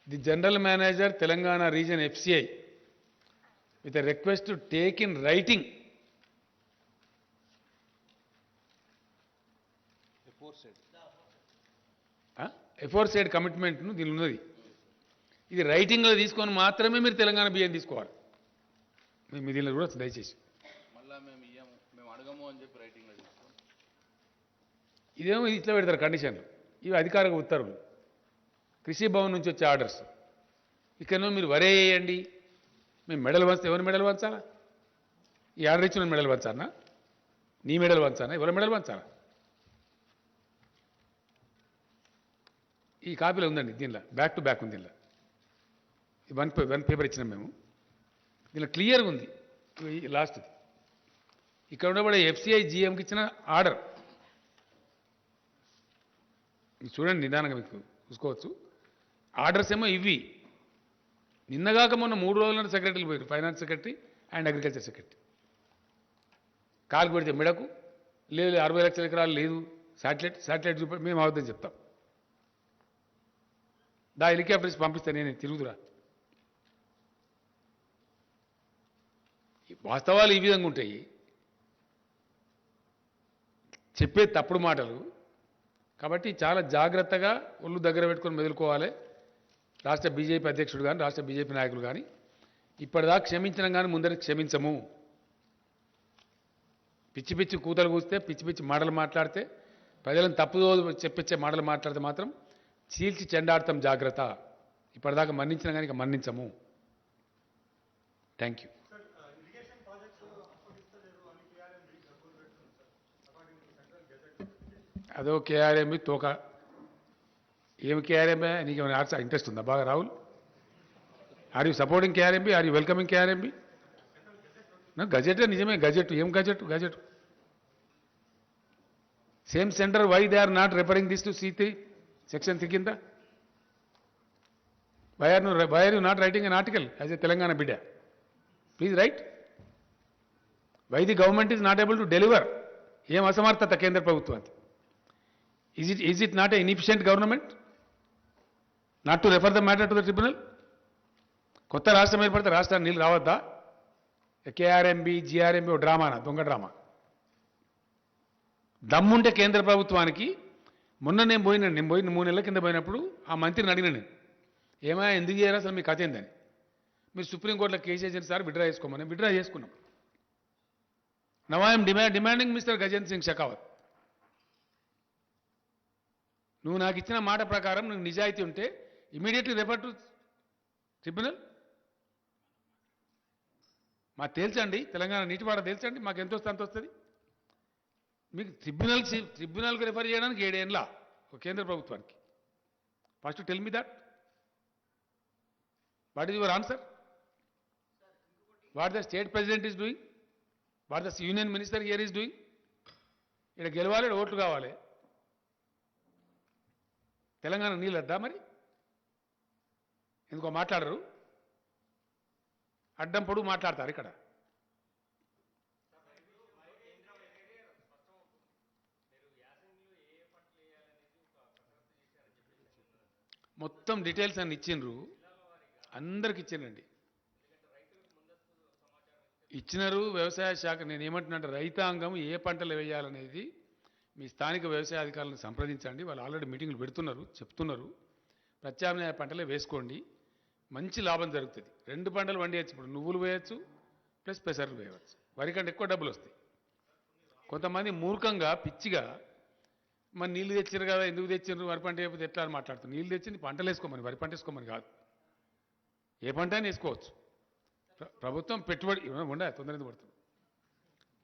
the general manager Telangana region FCI with a request to take in writing aforesaid కమిట్మెంట్ను దీనిలో ఉన్నది. ఇది రైటింగ్లో తీసుకొని మాత్రమే మీరు తెలంగాణ బియ్యం తీసుకోవాలి. మీ దీనిలో కూడా దయచేసి మళ్ళా మేము అడగము అని చెప్పి రైటింగ్లో చెప్తాం. ఇదేమో ఇట్లా పెడతారు కండిషన్లు. ఇవి అధికారిక ఉత్తర్వులు, కృషి భవన్ నుంచి వచ్చే ఆర్డర్స్. ఇక్కడనో మీరు వరే వేయండి, మేము మెడల్ వంచితే ఎవరి మెడల్ వంచాలా? ఈ ఆర్డర్ ఇచ్చిన మెడల్ వంచానా? నీ మెడల్ వంచానా? ఎవరి మెడల్ వంచాలా? ఈ కాపీలో ఉందండి, దీనిలో బ్యాక్ టు బ్యాక్ ఉంది. దీనిలో వన్ పేపర్ ఇచ్చినాం మేము. దీనిలో క్లియర్గా ఉంది లాస్ట్ది. ఇక్కడ ఉండబడే ఎఫ్సిఐ జిఎంకి ఇచ్చిన ఆర్డర్ చూడండి, నిదానంగా మీకు చూసుకోవచ్చు. ఆర్డర్స్ ఏమో ఇవి. నిన్నగాక మొన్న 3 రోజుల సెక్రటరీలు పోయారు, finance secretary and agriculture secretary. కాలు పెడితే మెడకు లేదు, 60 లక్షల ఎకరాలు లేదు, శాటిలైట్ చూపి మేము అవద్దని చెప్తాం. హెలికాప్టర్స్ పంపిస్తే నేను తిరుగుతురా. వాస్తవాలు ఈ విధంగా ఉంటాయి, చెప్పే తప్పుడు మాటలు. కాబట్టి చాలా జాగ్రత్తగా ఒళ్ళు దగ్గర పెట్టుకొని మెదులుకోవాలి. రాష్ట్ర బీజేపీ అధ్యక్షుడు కానీ, రాష్ట్ర బీజేపీ నాయకులు కానీ ఇప్పటిదాకా క్షమించడం కానీ ముందరికి క్షమించము. పిచ్చి పిచ్చి కూతలు కూస్తే, పిచ్చి పిచ్చి మాటలు మాట్లాడితే, ప్రజలను తప్పుదో చెప్పించే మాటలు మాట్లాడితే మాత్రం చీల్చి చెండాడతాం, జాగ్రత్త. ఇప్పటిదాకా మన్నించిన కానీ ఇక మన్నించము. Thank you. అదో కేఆర్ఎంబి తోక. ఏమి కేఆర్ఎంబి? నీకు ఏమైనా ఇంట్రెస్ట్ ఉందా బాగా Rahul? Are you supporting KRMB? Are you welcoming KRMB? Gazette నిజమే, గజెట్. ఏం gazette? Same centre, why they are not referring this to C3 section 3 కింద? Why are you not writing an article as a Telangana బిడ్డ? Please write. Why the government is not able to deliver? ఏం అసమర్థత కేంద్ర ప్రభుత్వానికి? Is it not an inefficient government not to refer the matter to the tribunal? కొత్త రాష్ట్రం ఏర్పడితే రాష్ట్రానికి నీళ్ళు రావద్దా? కేఆర్ఎంబి జిఆర్ఎంబి ఓ డ్రామానా, దొంగ డ్రామా. దమ్ముంటే కేంద్ర ప్రభుత్వానికి. మొన్న నేను పోయిన 3 నెలల కింద పోయినప్పుడు ఆ మంత్రిని అడిగిన నేను, ఏమైనా ఎందుకు చేయాలి అసలు మీ కథ ఏందని? మీరు సుప్రీంకోర్టులో కేసు వేసిన సార్ విడ్రా చేసుకోమని. విడ్రా చేసుకున్నాం. Now I'm demanding mister Gajendra Singh Shekhawat, నువ్వు నాకు ఇచ్చిన మాట ప్రకారం నువ్వు నిజాయితీ ఉంటే ఇమీడియట్లీ రెఫర్ టు ట్రిబ్యునల్. మాకు తేల్చండి, తెలంగాణ నీటివాడ తేల్చండి, మాకు ఎంత వస్తే అంత వస్తుంది. మీకు ట్రిబ్యునల్కి రెఫర్ చేయడానికి 7 ఏళ్ళ కేంద్ర ప్రభుత్వానికి. First tell me that. What is your answer? What the state president is doing? What the union minister here is doing? ఇక్కడ గెలవాలి, ఇక్కడ ఓట్లు కావాలి. తెలంగాణ నీళ్ళు వద్దా మరి? ఎందుకో మాట్లాడరు, అడ్డం పొడుగు మాట్లాడతారు. ఇక్కడ మొత్తం డీటెయిల్స్ అన్ని ఇచ్చిండ్రు, అందరికి ఇచ్చిండండి. ఇచ్చినారు వ్యవసాయ శాఖ. నేను ఏమంటున్నా, రైతాంగం ఏ పంటలు వేయాలనేది మీ స్థానిక వ్యవసాయ అధికారులను సంప్రదించండి. వాళ్ళు ఆల్రెడీ మీటింగ్లు పెడుతున్నారు, చెప్తున్నారు. ప్రత్యామ్నాయ పంటలే వేసుకోండి, మంచి లాభం జరుగుతుంది. 2 పంటలు వండియచ్చు. ఇప్పుడు నువ్వులు వేయచ్చు ప్లస్ పెసర్లు వేయవచ్చు. వరి కంటే ఎక్కువ డబ్బులు వస్తాయి. కొంతమంది మూర్ఖంగా పిచ్చిగా మరి నీళ్ళు తెచ్చారు కదా, ఎందుకు తెచ్చారు, వరి పంట అయిపోతే ఎట్లా అని మాట్లాడుతున్నారు. నీళ్ళు తెచ్చింది పంటలు వేసుకోమని, వరి పంట వేసుకోమని కాదు. ఏ పంట అయినా వేసుకోవచ్చు. ప్రభుత్వం పెట్టుబడి ఉండే తొందర పడుతుంది.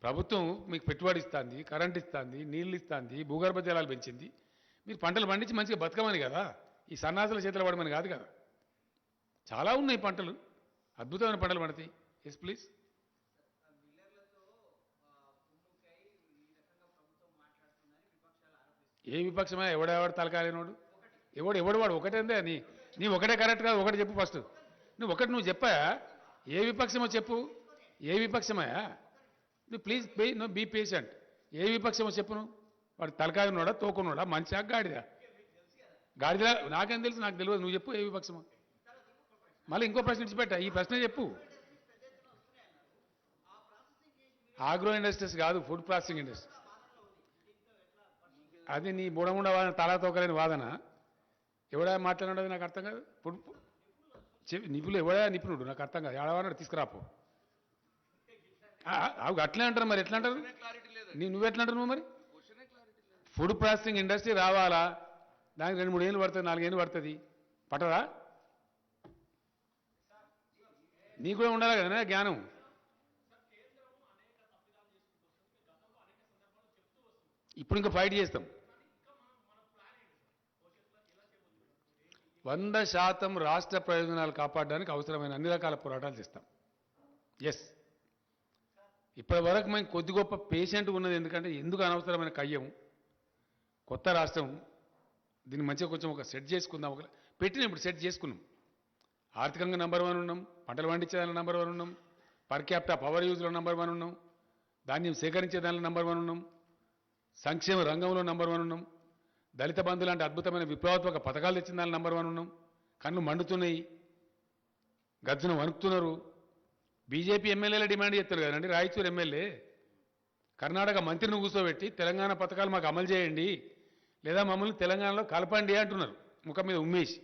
ప్రభుత్వం మీకు పెట్టుబడి ఇస్తుంది, కరెంట్ ఇస్తుంది, నీళ్ళు ఇస్తుంది, భూగర్భ జలాలు పెంచింది. మీరు పంటలు పండించి మంచిగా బతకమని కదా, ఈ సన్నాసుల చేతులు పడమని కాదు కదా. చాలా ఉన్నాయి పంటలు, అద్భుతమైన పంటలు పడతాయి. Yes please. ఏ విపక్షమా? ఎవడెవడు తలకాలేనోడు? ఎవడు వాడు ఒకటేందే. నీ ఒకటే కరెక్ట్ కాదు, ఒకటి చెప్పు ఫస్ట్. నువ్వు చెప్పా, ఏ విపక్షమో చెప్పు. ఏ విపక్షమయా? నువ్వు ప్లీజ్ బీ పేషెంట్. ఏ విపక్షమో చెప్పు. నువ్వు వాడు తలకాయ ఉన్నాడా, తోకున్నాడా, మంచిగా గాడిదా? గాడిదా నాకేం తెలుసు, నాకు తెలియదు. నువ్వు చెప్పు ఏ విపక్షమో. మళ్ళీ ఇంకో ప్రశ్న ఇచ్చిపెట్టా, ఈ ప్రశ్న చెప్పు. ఆగ్రో ఇండస్ట్రీస్ కాదు, ఫుడ్ ప్రాసెసింగ్ ఇండస్ట్రీ. అది నీ బుడముండ వాదన, తలా తోకలేని వాదన. ఎవడా మాట్లాడినది నాకు అర్థం కాదు. నిపుణులు ఎవడా నిపుణుడు నాకు అర్థం కాదు. ఏడవాడు తీసుకురాపో. అట్లే అంటారు మరి ఎట్లా అంటారు క్లారిటీ లేదు. నువ్వు ఎట్లా అంటారు నువ్వు మరి క్వశ్చనే క్లారిటీ లేదు. ఫుడ్ ప్రాసెసింగ్ ఇండస్ట్రీ రావాలా దానికి 2-3 ఏళ్ళు పడుతుంది 4 ఏళ్ళు పడుతుంది పట్టదా నీకు కూడా ఉండాలి కదా జ్ఞానం ఇప్పుడు ఇంకా ఫైట్ చేస్తాం 100% రాష్ట్ర ప్రయోజనాలు కాపాడడానికి అవసరమైన అన్ని రకాల పోరాటాలు చేస్తాం ఎస్ ఇప్పటి వరకు మేము కొద్ది గొప్ప పేషెంట్ ఉన్నది ఎందుకంటే ఎందుకు అనవసరమైన కయ్యం కొత్త రాష్ట్రం దీన్ని మంచిగా కొంచెం ఒక సెట్ చేసుకుందాం ఒక పెట్టిన ఇప్పుడు సెట్ చేసుకున్నాం ఆర్థికంగా నంబర్ 1 ఉన్నాం పంటలు పండించేదానిలో నంబర్ 1 ఉన్నాం పర్ క్యాపిటా పవర్ యూజ్లో నంబర్ 1 ఉన్నాం ధాన్యం సేకరించే దానిలో నంబర్ 1 ఉన్నాం సంక్షేమ రంగంలో నంబర్ 1 ఉన్నాం దళిత బంధు లాంటి అద్భుతమైన విప్లవాత్మక పథకాలు తెచ్చిన దానిలో నంబర్ 1 ఉన్నాం కన్ను మండుతున్నాయి గజ్జున వణుకుతున్నారు బీజేపీ ఎమ్మెల్యేల డిమాండ్ చేస్తారు కదండి రాయచూరు ఎమ్మెల్యే కర్ణాటక మంత్రిని కూర్చోబెట్టి తెలంగాణ పథకాలు మాకు అమలు చేయండి లేదా మమ్మల్ని తెలంగాణలో కలపండి అంటున్నారు ముఖం మీద ఉమ్మేసి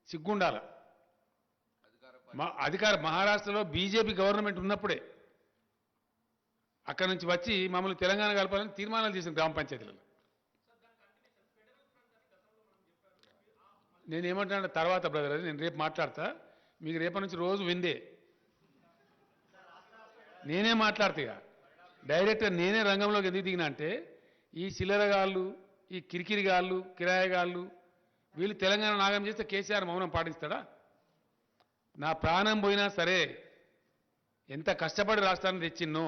సిగ్గుండాల అధికార మహారాష్ట్రలో బీజేపీ గవర్నమెంట్ ఉన్నప్పుడే అక్కడి నుంచి వచ్చి మమ్మల్ని తెలంగాణ కలపాలని తీర్మానాలు చేసిన గ్రామ పంచాయతీలలో నేనేమంటున్నా తర్వాత బ్రదర్ అది నేను రేపు మాట్లాడతా మీకు రేపటి నుంచి రోజు విందే నేనే మాట్లాడతా ఇక డైరెక్ట్గా నేనే రంగంలోకి ఎందుకు దిగినా అంటే ఈ చిల్లరగాళ్ళు ఈ కిరికిరిగాళ్ళు కిరాయగాళ్ళు వీళ్ళు తెలంగాణ నాగం చేస్తే కేసీఆర్ మౌనం పాటిస్తాడా నా ప్రాణం పోయినా సరే ఎంత కష్టపడి రాష్ట్రాన్ని తెచ్చిన్నో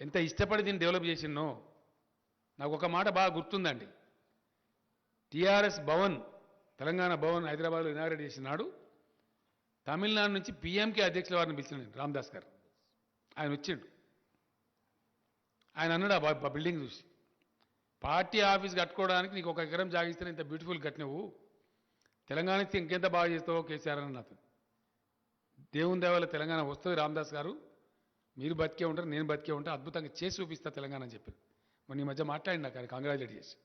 ఎంత ఇష్టపడి దీన్ని డెవలప్ చేసిన్నో నాకు ఒక మాట బాగా గుర్తుందండి టీఆర్ఎస్ భవన్ తెలంగాణ భవన్ హైదరాబాద్లో ఇనాగ్రేట్ చేసినాడు తమిళనాడు నుంచి పీఎంకే అధ్యక్షుల వారిని పిలిచిన రామదాస్ గారు ఆయన వచ్చిండు ఆయన అన్నాడు ఆ బిల్డింగ్ చూసి పార్టీ ఆఫీస్ కట్టుకోవడానికి నీకు 1 ఎకరం జాగిస్తే ఇంత బ్యూటిఫుల్ కట్టినవు తెలంగాణకి ఇంకెంత బాగా చేస్తావో కేసీఆర్ అని నాతో దేవుని దేవాల తెలంగాణ వస్తుంది రామదాస్ గారు మీరు బతికే ఉంటారు నేను బతికే ఉంటా అద్భుతంగా చేసి చూపిస్తా తెలంగాణ అని చెప్పారు మొన్న ఈ మధ్య మాట్లాడినా కానీ కంగ్రాచులేట్ చేసి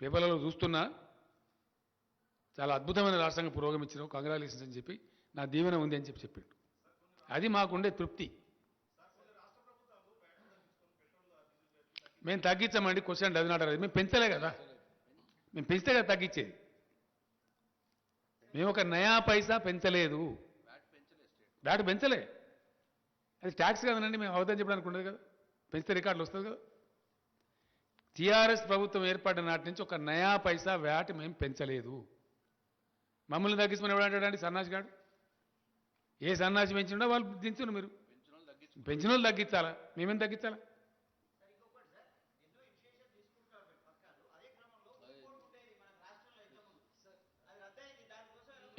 పేపర్లలో చూస్తున్నా చాలా అద్భుతమైన రాష్ట్రంగా పురోగమించినావు కంగ్రాచులేషన్స్ అని చెప్పి నా దీవెన ఉంది అని చెప్పాడు అది మాకుండే తృప్తి మేము తగ్గించామండి క్వశ్చన్ డజన్ నాట్ మేము పెంచలే కదా మేము పెంచితే కదా తగ్గించేది మేము ఒక నయా పైసా పెంచలేదు వ్యాట్ పెంచలే అది ట్యాక్స్ కదనండి మేము అవదని చెప్పడానికి ఉండదు కదా పెంచితే రికార్డులు వస్తుంది కదా టీఆర్ఎస్ ప్రభుత్వం ఏర్పడిన నాటి నుంచి ఒక నయా పైసా వ్యాట్ మేము పెంచలేదు మమ్మల్ని తగ్గించమని ఎవడంటాడండి సన్నాసి గాడు ఏ సన్నాసి పెంచిండో వాళ్ళు దించును మీరు పెంచిన వాళ్ళు తగ్గించాలా మేమేం తగ్గించాలా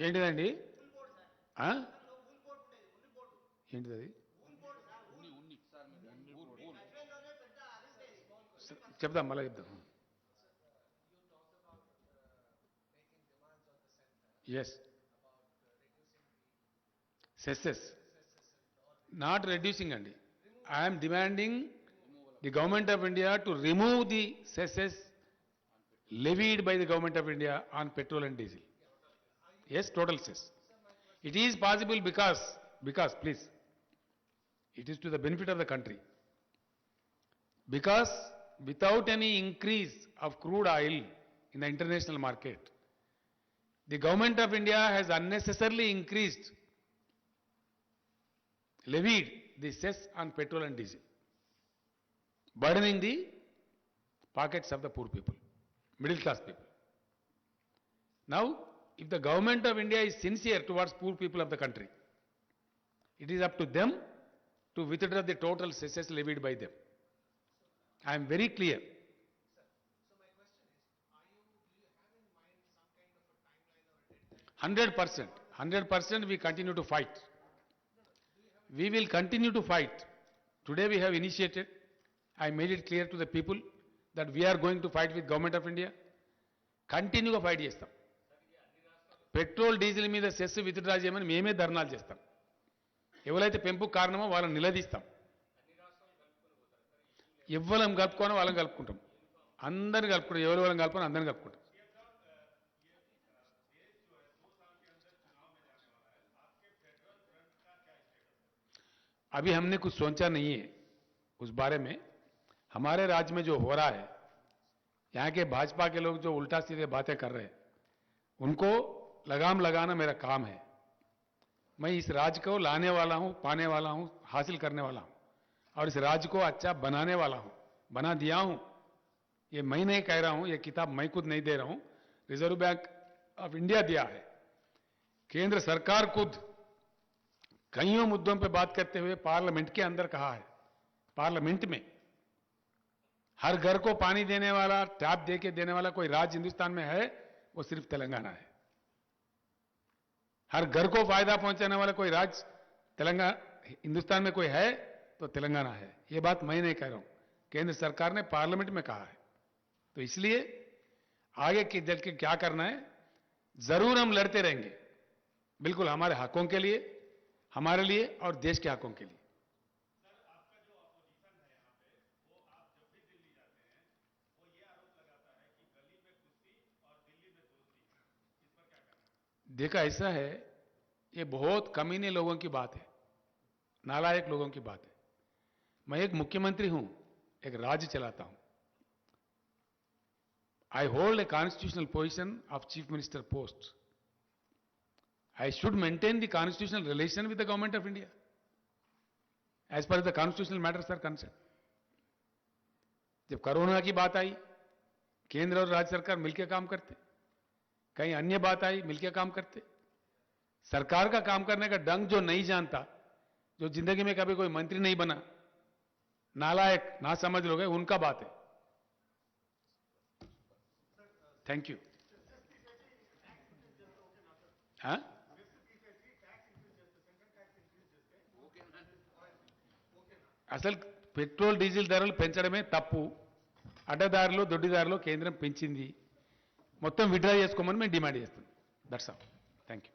ఏంటిదండి ఏంటిది అది చెప్దాం మళ్ళీ చెప్దాం ఎస్ సెస్సెస్ నాట్ రెడ్యూసింగ్ అండి I'm demanding the government of India to remove the cesses levied by the government of India on petrol and diesel. Yes, total cess. It is possible because please, it is to the benefit of the country. Because without any increase of crude oil in the international market, the government of India has unnecessarily levied the cess on petrol and diesel, burdening the pockets of the poor people, middle class people. Now, if the government of India is sincere towards poor people of the country, it is up to them to withdraw the total cesses levied by them. I am very clear. So my question is, do you have in mind some kind of a timeline or a deadline? 100% we continue to fight. We will continue to fight. Today we have initiated, I made it clear to the people that we are going to fight with government of India. కంటిన్యూగా fight చేస్తాం. Petrol diesel మీద cess withdraw చేయమని మేమే ధర్నాలు చేస్తాం. ఎవరైతే పెంపుకు కారణమో వాళ్ళని నిలదీస్తాం. ఎవ్వరం కలుపుకోనో వాళ్ళని కలుపుకుంటాం. అందరిని కలుపుకుంటాం. ఎవరెవరం కలుపుకొని అందరిని కలుపుకుంటాం. अभी हमने कुछ सोचा नहीं है उस बारे में। हमारे राज्य में जो हो रहा है, यहाँ के भाजपा के लोग जो उल्टा सीधे बातें कर रहे हैं, उनको लगाम लगाना मेरा काम है। मैं इस राज्य को लाने वाला हूं, पाने वाला हूं, हासिल करने वाला हूं, और इस राज्य को अच्छा बनाने वाला हूं, बना दिया हूं। ये मैं नहीं कह रहा हूं, ये किताब मैं खुद नहीं दे रहा हूं, रिजर्व बैंक ऑफ इंडिया दिया है। केंद्र सरकार खुद कईयों मुद्दों पर बात करते हुए पार्लियामेंट के अंदर कहा है, पार्लियामेंट में हर घर को पानी देने वाला, टैप दे के देने वाला कोई राज्य हिंदुस्तान में है, वो सिर्फ तेलंगाना है। हर घर को फायदा पहुंचाने वाला कोई राज्य तेलंगाना हिंदुस्तान में कोई है तो तेलंगाना है। ये बात मैं नहीं कह रहा हूं, केंद्र सरकार ने पार्लियामेंट में कहा है। तो इसलिए आगे के जल के क्या करना है, जरूर हम लड़ते रहेंगे, बिल्कुल हमारे हकों के लिए, हमारे लिए और देश के हकों के लिए। देखा ऐसा है, ये बहुत कमीने लोगों की बात है, नालायक लोगों की बात है। मैं एक मुख्यमंत्री हूं, एक राज्य चलाता हूं। I hold a constitutional position of chief minister post. I should maintain the constitutional relation with the government of India as per the constitutional matters are concern. जब कोरोना की बात आई, केंद्र और राज्य सरकार मिलकर काम करते, कहीं अन्य बात आई मिलकर काम करते। सरकार का काम करने का ढंग जो नहीं जानता, जो जिंदगी में कभी कोई मंत्री नहीं बना, नालायक ना समझ लोग हैं, उनका बात है। Thank you. हाँ, అసలు పెట్రోల్ డీజిల్ ధరలు పెంచడమే తప్పు. అడ్డదారులు దొడ్డిదారులు కేంద్రం పెంచింది, మొత్తం విత్డ్రా చేసుకోమని మేము డిమాండ్ చేస్తున్నాం. That's all. Thank you.